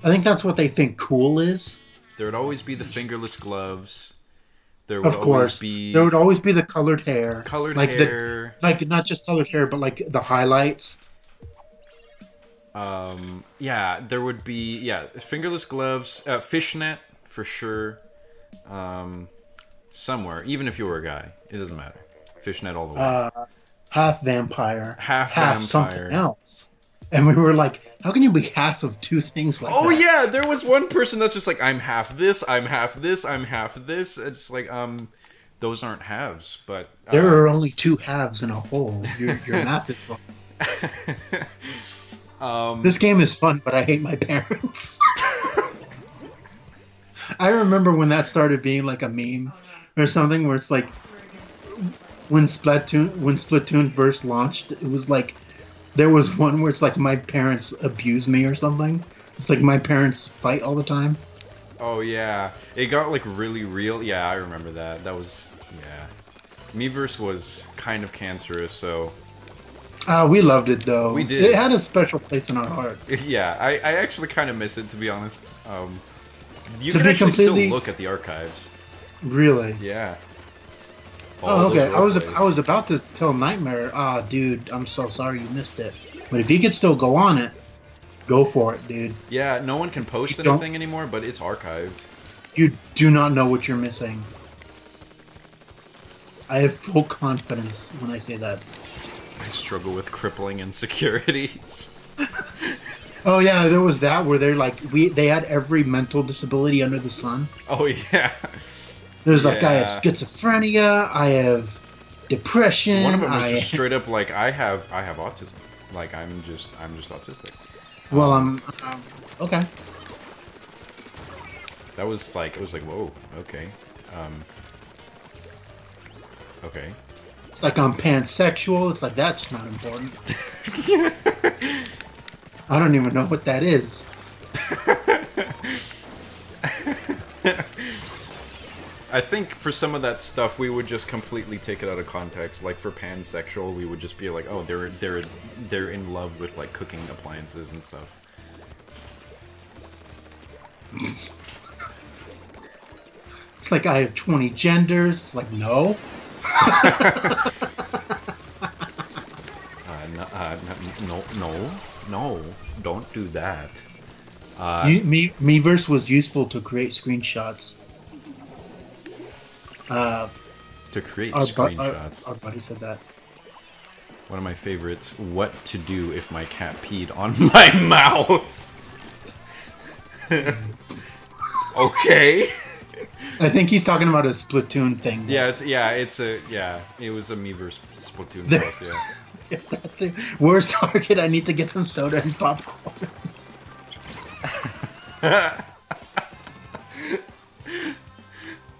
I think that's what they think cool is. There would always be the fingerless gloves. There would of course, there would always be the colored hair. Colored hair. Like not just colored hair, but like the highlights. Yeah, there would be fingerless gloves, fishnet for sure. Somewhere, even if you were a guy, it doesn't matter. Fishnet all the way. Half vampire, half something else. And we were like, how can you be half of two things like that? Oh yeah, there was one person that's just like, I'm half this, I'm half this, I'm half this. It's like, those aren't halves, but there are only two halves in a whole. Your math is wrong. This game is fun, but I hate my parents. I remember when that started being like a meme or something, where it's like when Splatoon first launched, it was like there was one where it's like my parents abuse me or something. It's like my parents fight all the time. Oh yeah, it got like really real. Yeah, I remember that. That was Miiverse was kind of cancerous, so. We loved it though. We did. It had a special place in our heart. Yeah, I actually kind of miss it, to be honest. You can actually still look at the archives. Really? Yeah. Oh, okay. I was about to tell Nightmare, dude, I'm so sorry you missed it. But if you could still go on it, go for it, dude. Yeah, no one can post anything anymore, but it's archived. You do not know what you're missing. I have full confidence when I say that. I struggle with crippling insecurities. Oh yeah, there was that where they're like they had every mental disability under the sun. Oh yeah. There's like I have schizophrenia, I have depression. One of them was just straight up like I have autism. Like I'm just autistic. Well, okay. That was like whoa, okay. Okay. It's like I'm pansexual. It's like that's not important. I don't even know what that I think for some of that stuff, we would just completely take it out of context. Like for pansexual, we would just be like, oh, they're in love with like cooking appliances and stuff. It's like I have 20 genders. It's like, no. No, don't do that. Miiverse was useful to create screenshots. To create screenshots. Our buddy said that. One of my favorites, what to do if my cat peed on my mouth. Okay. I think he's talking about a Splatoon thing. Yeah, it was a Miiverse Splatoon post, yeah. If that's it. Where's Target? I need to get some soda and popcorn.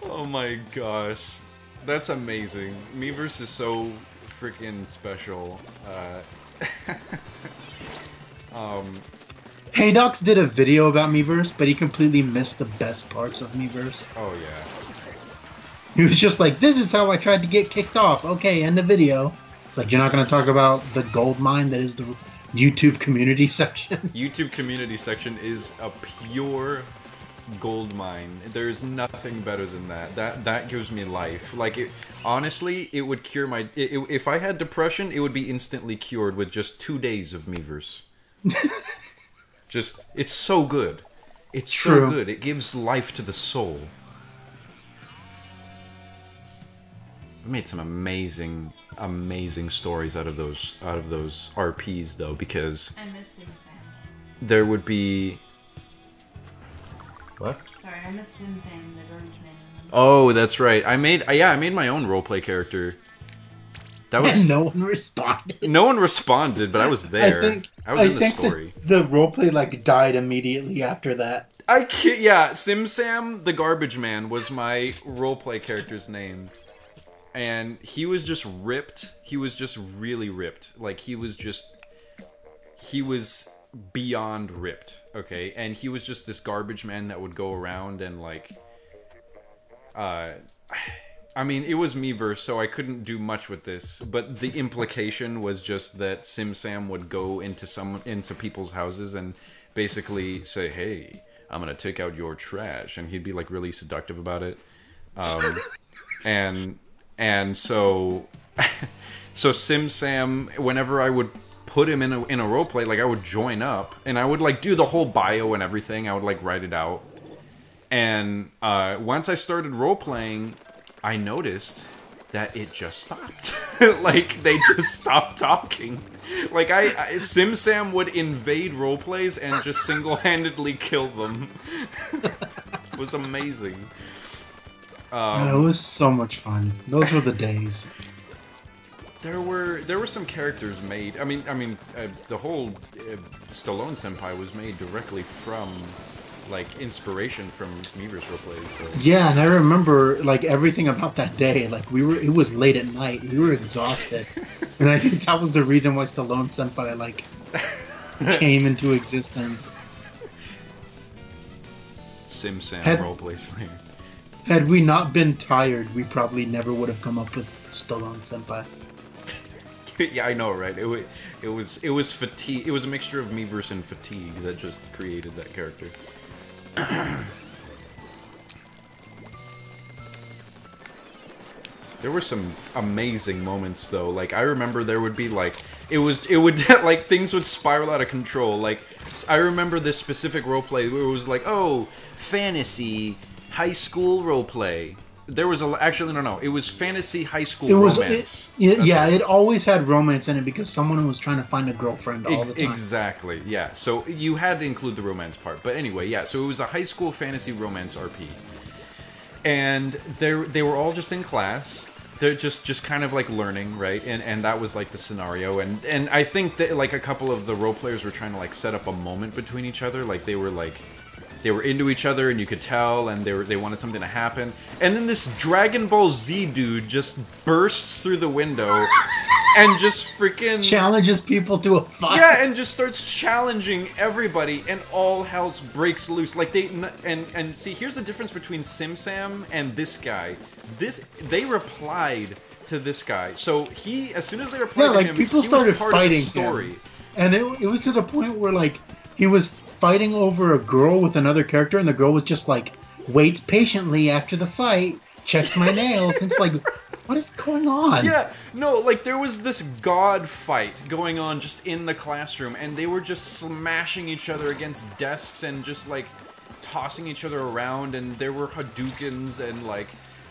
Oh my gosh. That's amazing. Miiverse is so freaking special. Haydox did a video about Miiverse, but he completely missed the best parts of Miiverse. Oh yeah. He was just like, this is how I tried to get kicked off. Okay, end the video. It's like, you're not going to talk about the gold mine that is the YouTube community section? YouTube community section is a pure gold mine. There's nothing better than that. That gives me life. Like, honestly, it would cure my... if I had depression, it would be instantly cured with just 2 days of Miiverse. Just, it's so good. It's so good. It gives life to the soul. I made some amazing stories out of those RPs though, because I miss Sim Sam. there would be what? Sorry, I miss Sim Sam, the garbage man. Oh, that's right. I made my own roleplay character. That was and no one responded. No one responded, but I was there. I was in the story. The roleplay like died immediately after that. Yeah, Sim Sam the garbage man was my roleplay character's name. And he was just ripped. He was just really ripped. Like, he was beyond ripped, okay? And he was just this garbage man that would go around and, like... I mean, it was Miiverse, so I couldn't do much with this. But the implication was just that Sim Sam would go into people's houses and basically say, hey, I'm gonna take out your trash. And he'd be, like, really seductive about it. And so Sim Sam, whenever I would put him in a roleplay, like I would join up and I would like do the whole bio and everything. I would like write it out. And once I started roleplaying, I noticed that it just stopped. Like they just stopped talking. Like Sim Sam would invade roleplays and just single-handedly kill them. It was amazing. It was so much fun. Those were the days. There were some characters made. I mean, the whole Stallone Senpai was made directly from, like, inspiration from Miiverse roleplays. So. Yeah, and I remember like everything about that day. Like it was late at night. We were exhausted, and I think that was the reason why Stallone Senpai like came into existence. Sim Sam roleplay slayer. Had we not been tired, we probably never would have come up with Stallone Senpai. Yeah, I know, right? It was fatigue. It was a mixture of Miiverse and fatigue that just created that character. There were some amazing moments though. Like I remember there would be like it would like things would spiral out of control. Like I remember this specific roleplay where it was like, oh, fantasy high school roleplay. There was actually no. It was fantasy high school romance. It always had romance in it because someone was trying to find a girlfriend all the time. Exactly. Yeah. So you had to include the romance part. But anyway, yeah. So it was a high school fantasy romance RP, and they were all just in class. They're just kind of like learning, right? And that was like the scenario. And I think that like a couple of the role players were trying to like set up a moment between each other. Like they were into each other, and you could tell, and they wanted something to happen. And then this Dragon Ball Z dude just bursts through the window and just freaking challenges people to a fight. Yeah, and just starts challenging everybody, and all hell breaks loose. Like and see, here's the difference between SimSam and this guy. They replied to this guy, so he as soon as they replied to him, people started fighting story. him, and it was to the point where like he was fighting over a girl with another character, and the girl was just like waits patiently after the fight, checks my nails, and it's like. What is going on? Yeah, no, like there was this god fight going on just in the classroom, and they were just smashing each other against desks and just like tossing each other around, and there were Hadoukens and like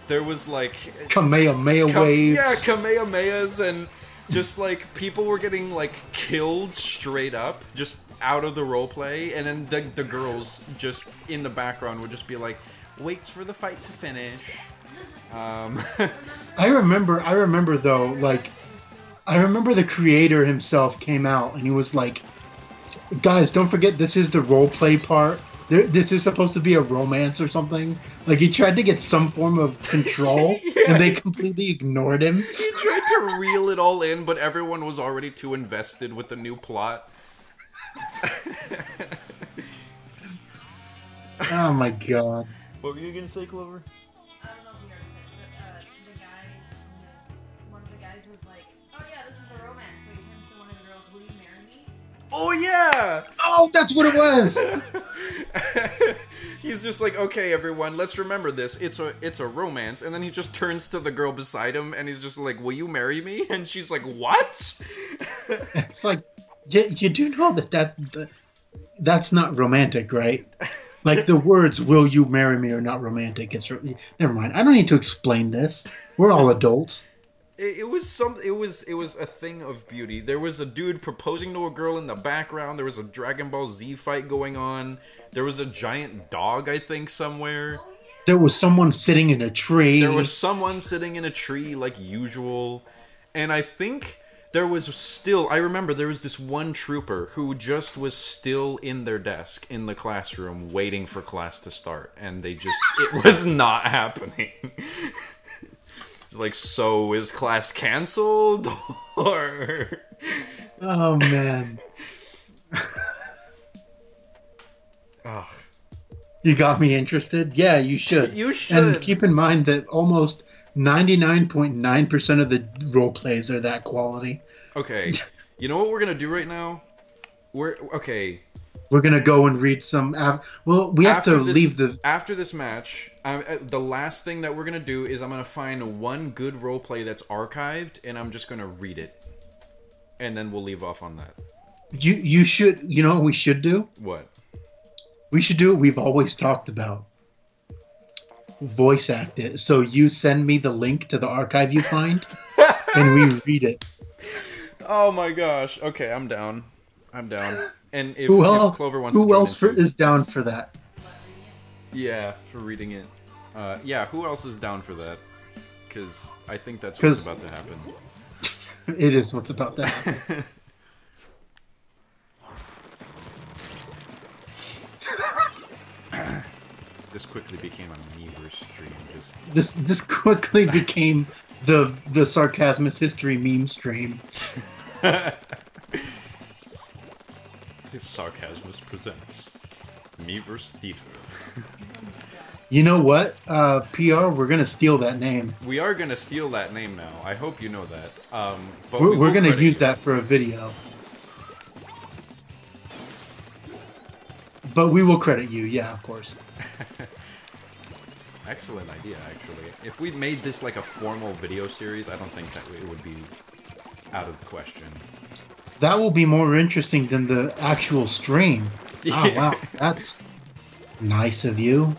there was like Kamehameha waves. Yeah, Kamehamehas, and just like people were getting like killed straight up, just out of the roleplay, and then the girls just in the background would just be like, waits for the fight to finish. I remember though, like, I remember the creator himself came out and he was like, guys, don't forget this is the role play part. This is supposed to be a romance or something. Like, he tried to get some form of control and they completely ignored him. He tried to reel it all in, but everyone was already too invested with the new plot. Oh my god. What were you gonna say, Clover? I don't know if we already said it, but the guy, one of the guys was like, oh yeah, this is a romance, so he turns to one of the girls, will you marry me? Oh yeah! Oh, that's what it was! He's just like, okay everyone, let's remember this, it's a romance, and then he just turns to the girl beside him, and he's just like, will you marry me? And she's like, what? It's like, you do know that's not romantic, right? Like, the words, will you marry me, are not romantic. It's never mind. I don't need to explain this. We're all adults. It was a thing of beauty. There was a dude proposing to a girl in the background. There was a Dragon Ball Z fight going on. There was a giant dog, I think, somewhere. There was someone sitting in a tree. There was someone sitting in a tree, like usual. And I think there was still... I remember there was this one trooper who just was still in their desk in the classroom waiting for class to start. And they just... It was not happening. Like, so is class canceled? Or... Oh, man. Ugh. You got me interested? Yeah, you should. You should. And keep in mind that almost 99.9% of the role plays are that quality. Okay. You know what we're going to do right now? We're going to go and read some... Well, we have to leave the... After this match, the last thing that we're going to do is I'm going to find one good roleplay that's archived, and I'm just going to read it. And then we'll leave off on that. You should... You know what we should do? What? We should do what we've always talked about. Voice act it. So you send me the link to the archive you find, and we read it. Oh my gosh. Okay, I'm down. And if Clover wants who to else is down for that? Yeah, for reading it. Yeah, who else is down for that? Because I think that's what's about to happen. It is what's about to happen. This quickly became a Meverse stream. This quickly became the Sarcasmus History meme stream. His Sarcasmus presents Meverse Theater. You know what? PR, we're gonna steal that name. We are gonna steal that name now. I hope you know that. But we're gonna use that for a video. But we will credit you, yeah, of course. Excellent idea, actually. If we made this like a formal video series, I don't think that it would be out of the question. That will be more interesting than the actual stream. Oh, wow. That's nice of you.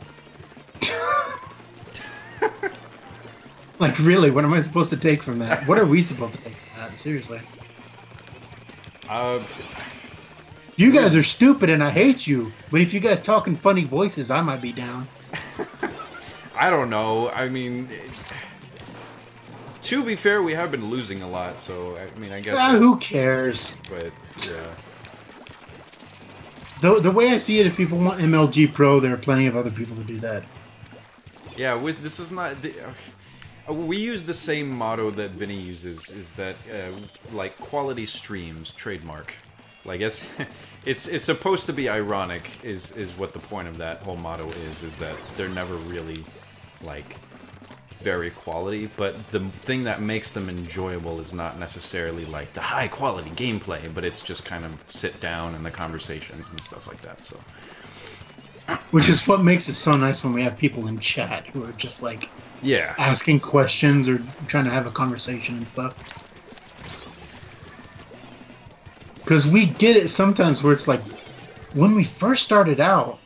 Like, really, what am I supposed to take from that? What are we supposed to take from that? Seriously. You guys are stupid and I hate you. But if you guys talk in funny voices, I might be down. I don't know. I mean, to be fair, we have been losing a lot, so I mean, I guess. Who cares? But yeah. The way I see it, if people want MLG Pro, there are plenty of other people to do that. Yeah, this is not. We use the same motto that Vinny uses, is that, like, quality streams, trademark. Like, it's supposed to be ironic, is what the point of that whole motto is that they're never really, like, very quality, but the thing that makes them enjoyable is not necessarily, like, the high-quality gameplay, but it's just kind of sit down and the conversations and stuff like that, so... Which is what makes it so nice when we have people in chat who are just, like, yeah, asking questions or trying to have a conversation and stuff. Because we get it sometimes where it's like, when we first started out,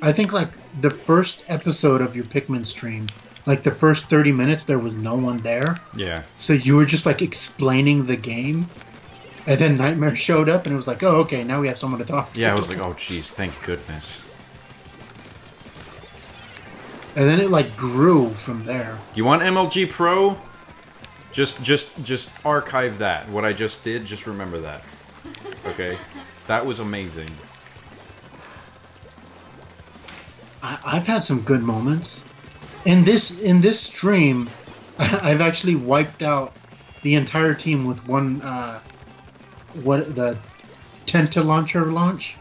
I think, like, the first episode of your Pikmin stream, like, the first 30 minutes, there was no one there. Yeah. So you were just, like, explaining the game, and then Nightmare showed up, and it was like, oh, okay, now we have someone to talk to. Yeah, I was like, oh, jeez, thank goodness. And then it, like, grew from there. You want MLG Pro? Just archive that. What I just did, just remember that. Okay? That was amazing. I've had some good moments. In this stream, I've actually wiped out the entire team with one, the Tenta launcher launch.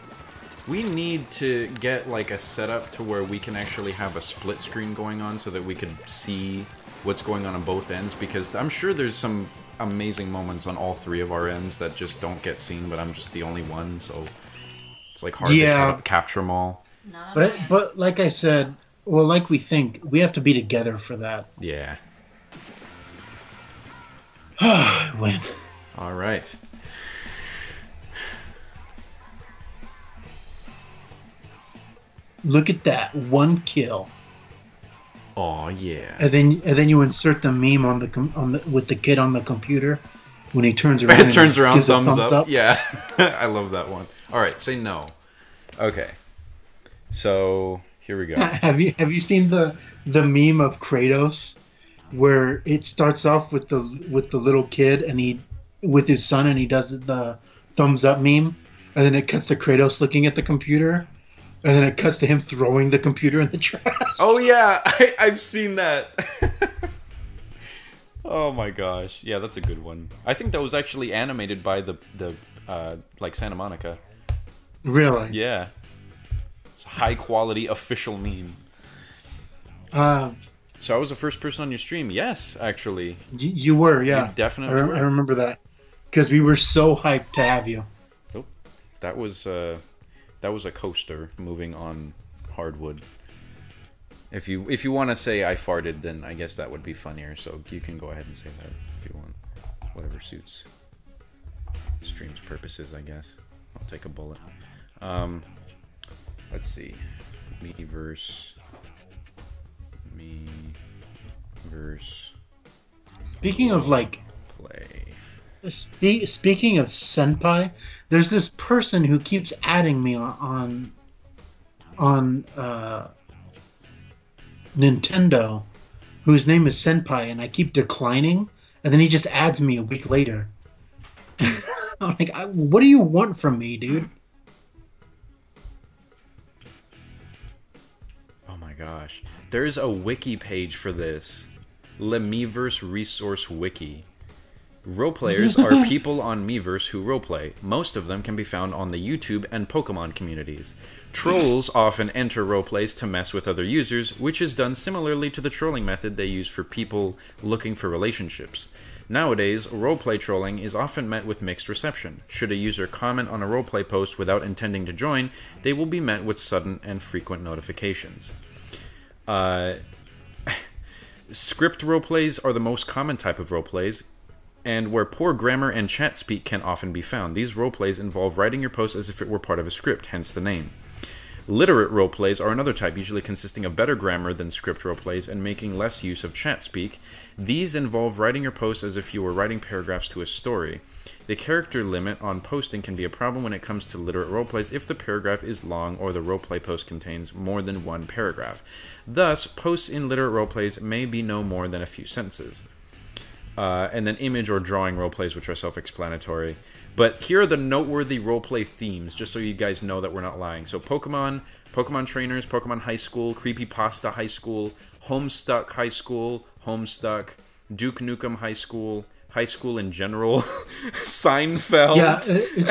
We need to get, like, a setup to where we can actually have a split screen going on so that we can see what's going on both ends, because I'm sure there's some amazing moments on all three of our ends that just don't get seen, but I'm just the only one, so it's, like, hard to capture them all. But like I said, well, like we think, we have to be together for that. Yeah. Win. All right. Look at that, 1 kill. Oh yeah. And then you insert the meme on the with the kid on the computer when he turns around. It turns around, gives thumbs a thumbs up. Yeah, I love that one. All right, say no. Okay. So here we go. Have you seen the meme of Kratos where it starts off with the little kid and he with his son and he does the thumbs up meme, and then it cuts to Kratos looking at the computer. And then it cuts to him throwing the computer in the trash. Oh yeah, I've seen that. Oh my gosh, yeah, that's a good one. I think that was actually animated by the like Santa Monica. Really? Yeah. It's a high quality official meme. So I was the first person on your stream. Yes, actually. You were, yeah. You definitely were. I remember that because we were so hyped to have you. Oh, that was a coaster moving on hardwood. If you want to say I farted, then I guess that would be funnier. So you can go ahead and say that if you want. Whatever suits stream's purposes, I guess. I'll take a bullet. Let's see. Me verse. Speaking of like play. Speaking of senpai, there's this person who keeps adding me on Nintendo, whose name is Senpai, and I keep declining, and then he just adds me a week later. I'm like, what do you want from me, dude? Oh my gosh. There's a wiki page for this. Lemiiverse Resource Wiki. Roleplayers are people on Miiverse who roleplay. Most of them can be found on the YouTube and Pokemon communities. Trolls often enter roleplays to mess with other users, which is done similarly to the trolling method they use for people looking for relationships. Nowadays, roleplay trolling is often met with mixed reception. Should a user comment on a roleplay post without intending to join, they will be met with sudden and frequent notifications. Script roleplays are the most common type of roleplays, and where poor grammar and chat speak can often be found. These roleplays involve writing your post as if it were part of a script, hence the name. Literate roleplays are another type, usually consisting of better grammar than script roleplays and making less use of chat speak. These involve writing your post as if you were writing paragraphs to a story. The character limit on posting can be a problem when it comes to literate roleplays if the paragraph is long or the roleplay post contains more than one paragraph. Thus, posts in literate roleplays may be no more than a few sentences. And then image or drawing roleplays, which are self-explanatory. But here are the noteworthy roleplay themes, just so you guys know that we're not lying. So Pokemon, Pokemon Trainers, Pokemon High School, Creepypasta High School, Homestuck High School, Homestuck, Duke Nukem High School in general, Seinfeld. Yeah, it's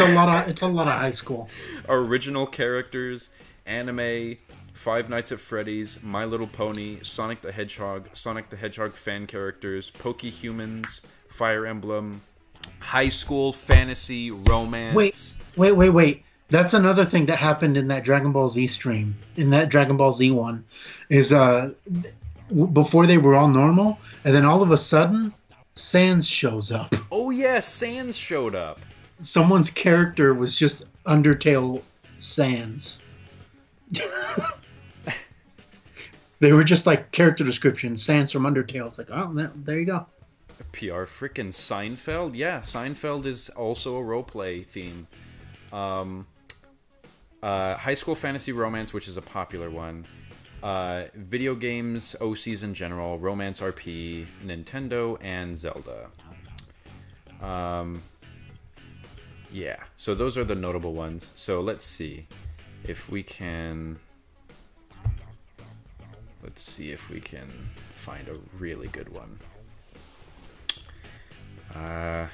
a lot of high school. Original characters, anime, Five Nights at Freddy's, My Little Pony, Sonic the Hedgehog fan characters, Pokehumans, Fire Emblem, high school fantasy romance. Wait. That's another thing that happened in that Dragon Ball Z stream. In that Dragon Ball Z one, is before they were all normal, and then all of a sudden, Sans shows up. Oh yeah, Sans showed up. Someone's character was just Undertale Sans. They were just like character description, Sans from Undertale. It's like, oh, there you go. PR frickin' Seinfeld? Yeah, Seinfeld is also a roleplay theme. High school fantasy romance, which is a popular one. Video games, OCs in general, romance RP, Nintendo, and Zelda. Yeah, so those are the notable ones. So let's see if we can... Let's see if we can find a really good one. I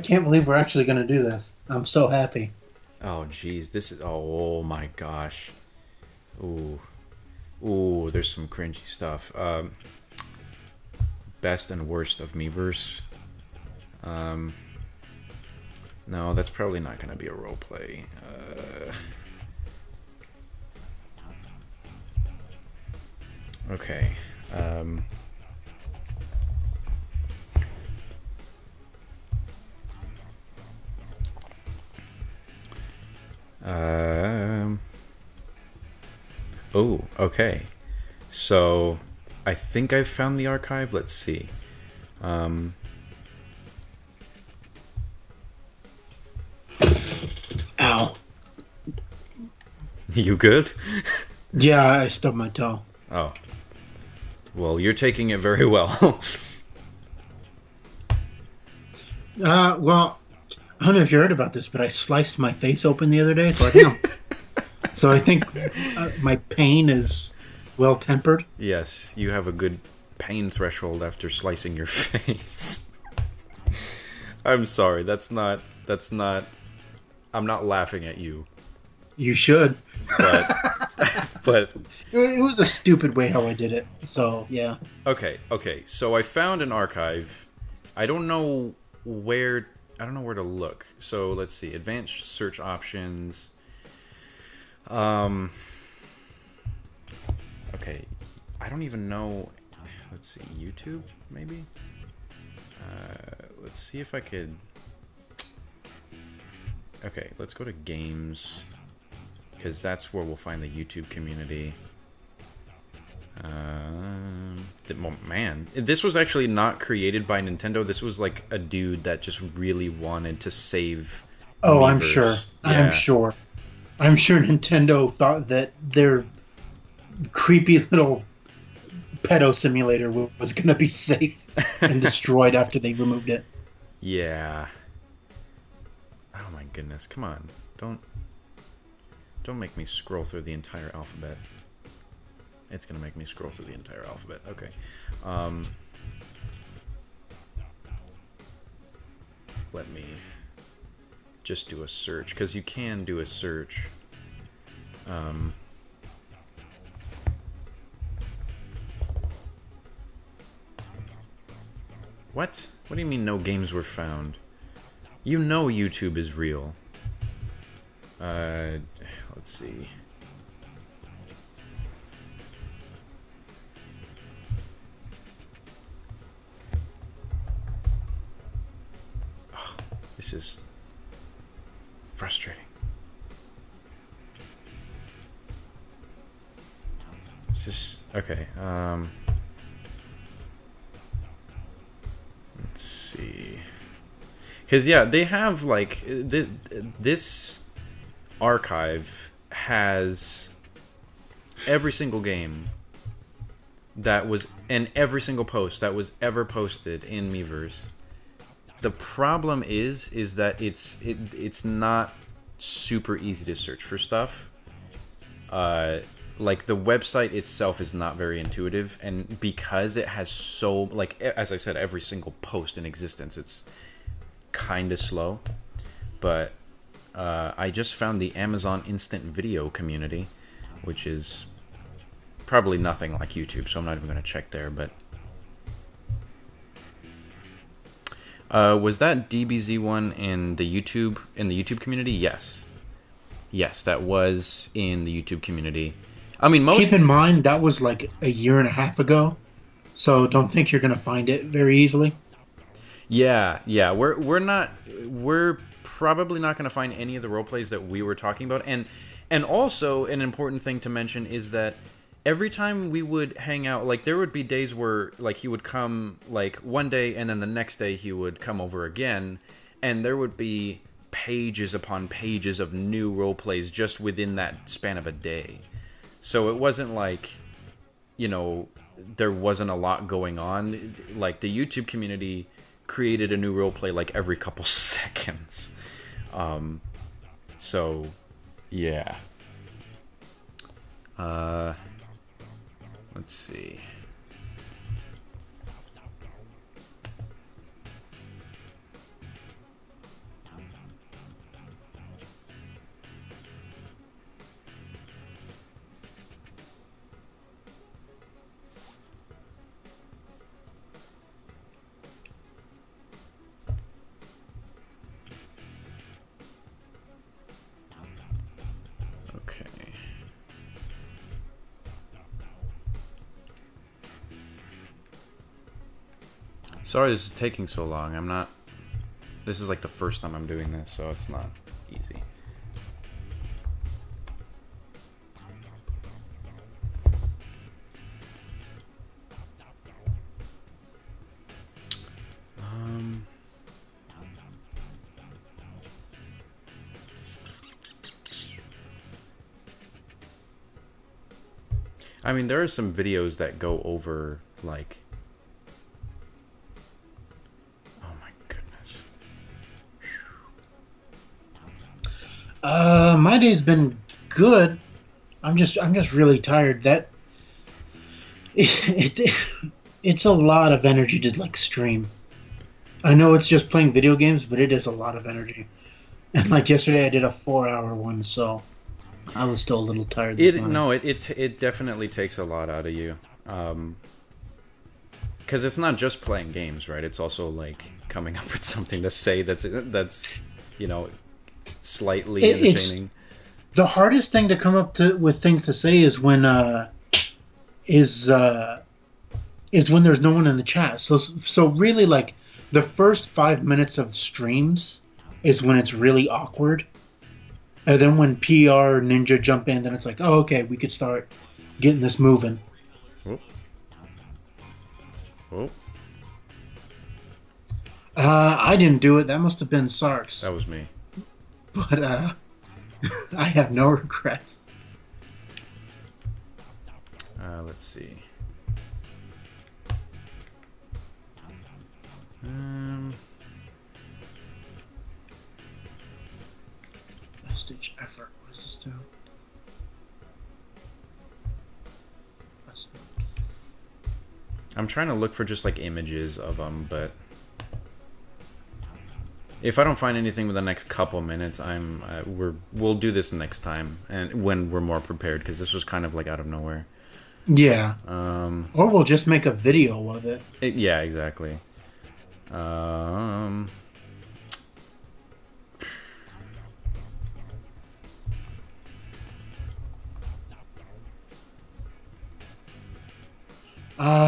can't believe we're actually going to do this. I'm so happy. Oh, geez. This is... Oh, my gosh. Ooh, there's some cringy stuff. Best and worst of Miiverse. No, that's probably not going to be a roleplay. Okay. Oh, okay. So, I think I've found the archive. Let's see. Ow. You good? Yeah, I stubbed my toe. Oh. Well, you're taking it very well. Well, I don't know if you heard about this, but I sliced my face open the other day, so I think my pain is well tempered. Yes, you have a good pain threshold after slicing your face. I'm sorry, that's not... I'm not laughing at you. You should. But it was a stupid way how I did it, so yeah. Okay, so I found an archive. I don't know where to look. So let's see, advanced search options. Okay, I don't even know. Let's see, YouTube maybe. Let's see if I could. Okay, let's go to games, because that's where we'll find the YouTube community. Man, this was actually not created by Nintendo. This was like a dude that just really wanted to save. Oh, Miiverse. I'm sure. Yeah. I'm sure Nintendo thought that their creepy little pedo simulator was going to be safe and destroyed after they removed it. Yeah. Oh my goodness! Come on, don't make me scroll through the entire alphabet. It's gonna make me scroll through the entire alphabet. Okay. Let me just do a search, because you can do a search. What? What do you mean no games were found? You know YouTube is real. Let's see. Oh, this is frustrating. It's just... Okay, let's see. Because, yeah, they have, like, this archive has every single game that was, and every single post that was ever posted in Miiverse. The problem is that it's not super easy to search for stuff. like the website itself is not very intuitive, and because it has so, like, as I said, every single post in existence, it's kind of slow. But I just found the Amazon Instant Video community, which is probably nothing like YouTube, so I'm not even going to check there. But was that DBZ one in the YouTube community? Yes, that was in the YouTube community. I mean, keep in mind that was like a year and a half ago, so don't think you're going to find it very easily. Yeah, we're probably not going to find any of the role plays that we were talking about, and also an important thing to mention is that every time we would hang out, like there would be days where like he would come like one day and then the next day he would come over again, and there would be pages upon pages of new role plays just within that span of a day. So it wasn't like, you know, there wasn't a lot going on. Like the YouTube community created a new role play like every couple seconds. So yeah. Let's see. Okay. Sorry this is taking so long. This is like the first time I'm doing this, so it's not easy. I mean, there are some videos that go over, like... Oh my goodness. My day's been good. I'm just really tired. It's a lot of energy to like stream. I know it's just playing video games, but it is a lot of energy. And like yesterday, I did a 4-hour one, so I was still a little tired this morning. No, it definitely takes a lot out of you. Because it's not just playing games, right? It's also like coming up with something to say that's you know, slightly entertaining. The hardest thing to come up with things to say is when there's no one in the chat. So really, like the first 5 minutes of streams is when it's really awkward. And then when PR Ninja jump in, then it's like, oh, okay, we could start getting this moving. Oh. I didn't do it. That must have been Sarks. That was me. But I have no regrets. Let's see. Vestige effort. What does this do? I'm trying to look for just like images of them, but if I don't find anything within the next couple minutes, we'll do this next time, and when we're more prepared, because this was kind of like out of nowhere. Yeah. Or we'll just make a video of it. Yeah, exactly.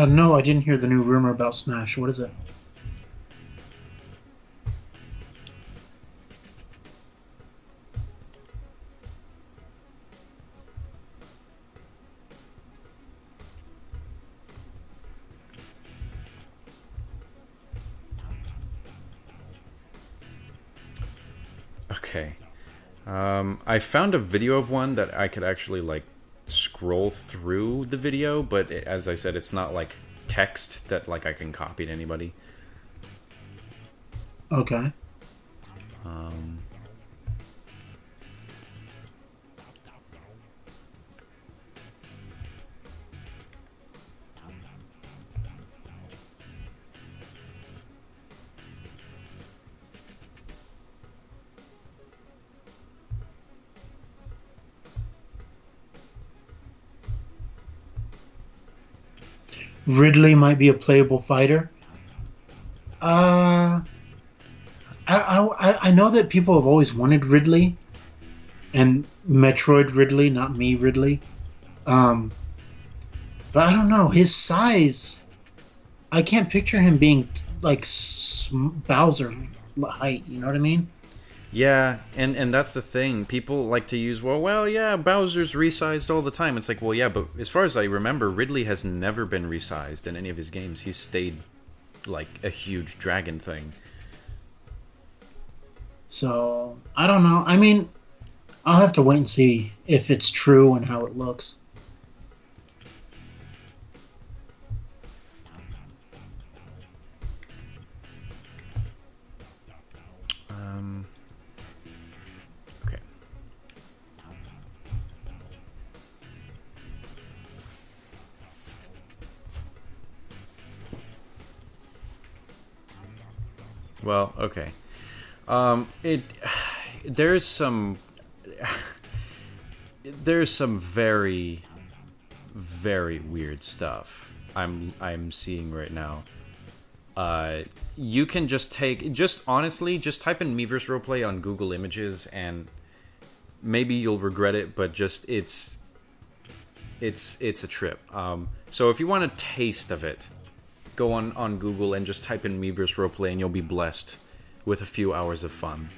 No, I didn't hear the new rumor about Smash. What is it? Okay. I found a video of one that I could actually like scroll through the video, but as I said, it's not like text that like I can copy to anybody. Okay. Ridley might be a playable fighter. Uh, I know that people have always wanted Ridley and Metroid Ridley, not me Ridley. Um, but I don't know his size. I can't picture him being like Bowser height. You know what I mean? Yeah, and that's the thing. People like to use, well, yeah, Bowser's resized all the time. It's like, well, yeah, but as far as I remember, Ridley has never been resized in any of his games. He's stayed like a huge dragon thing. So I don't know. I mean, I'll have to wait and see if it's true and how it looks. Okay. Well, okay. It there's some there's some very very weird stuff I'm seeing right now. You can just honestly just type in Miiverse roleplay on Google Images and maybe you'll regret it, but just it's a trip. So if you want a taste of it, go on Google and just type in Miiverse roleplay and you'll be blessed with a few hours of fun.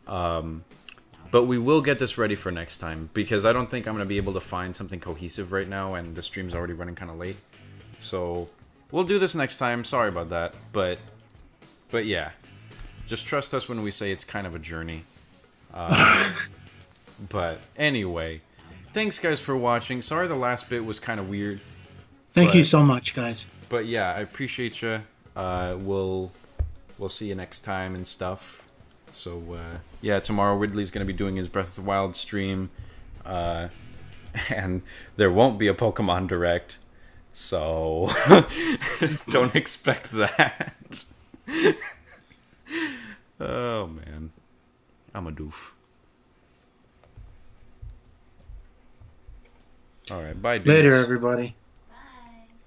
But we will get this ready for next time, because I don't think I'm going to be able to find something cohesive right now, and the stream's already running kind of late. So we'll do this next time. Sorry about that, but yeah, just trust us when we say it's kind of a journey. But anyway, thanks guys for watching. Sorry the last bit was kind of weird. Thank you so much, guys. But yeah, I appreciate you. We'll see you next time and stuff. So yeah, tomorrow Ridley's going to be doing his Breath of the Wild stream, and there won't be a Pokemon Direct, so don't expect that. Oh man, I'm a doof. All right, bye dudes. Later, everybody.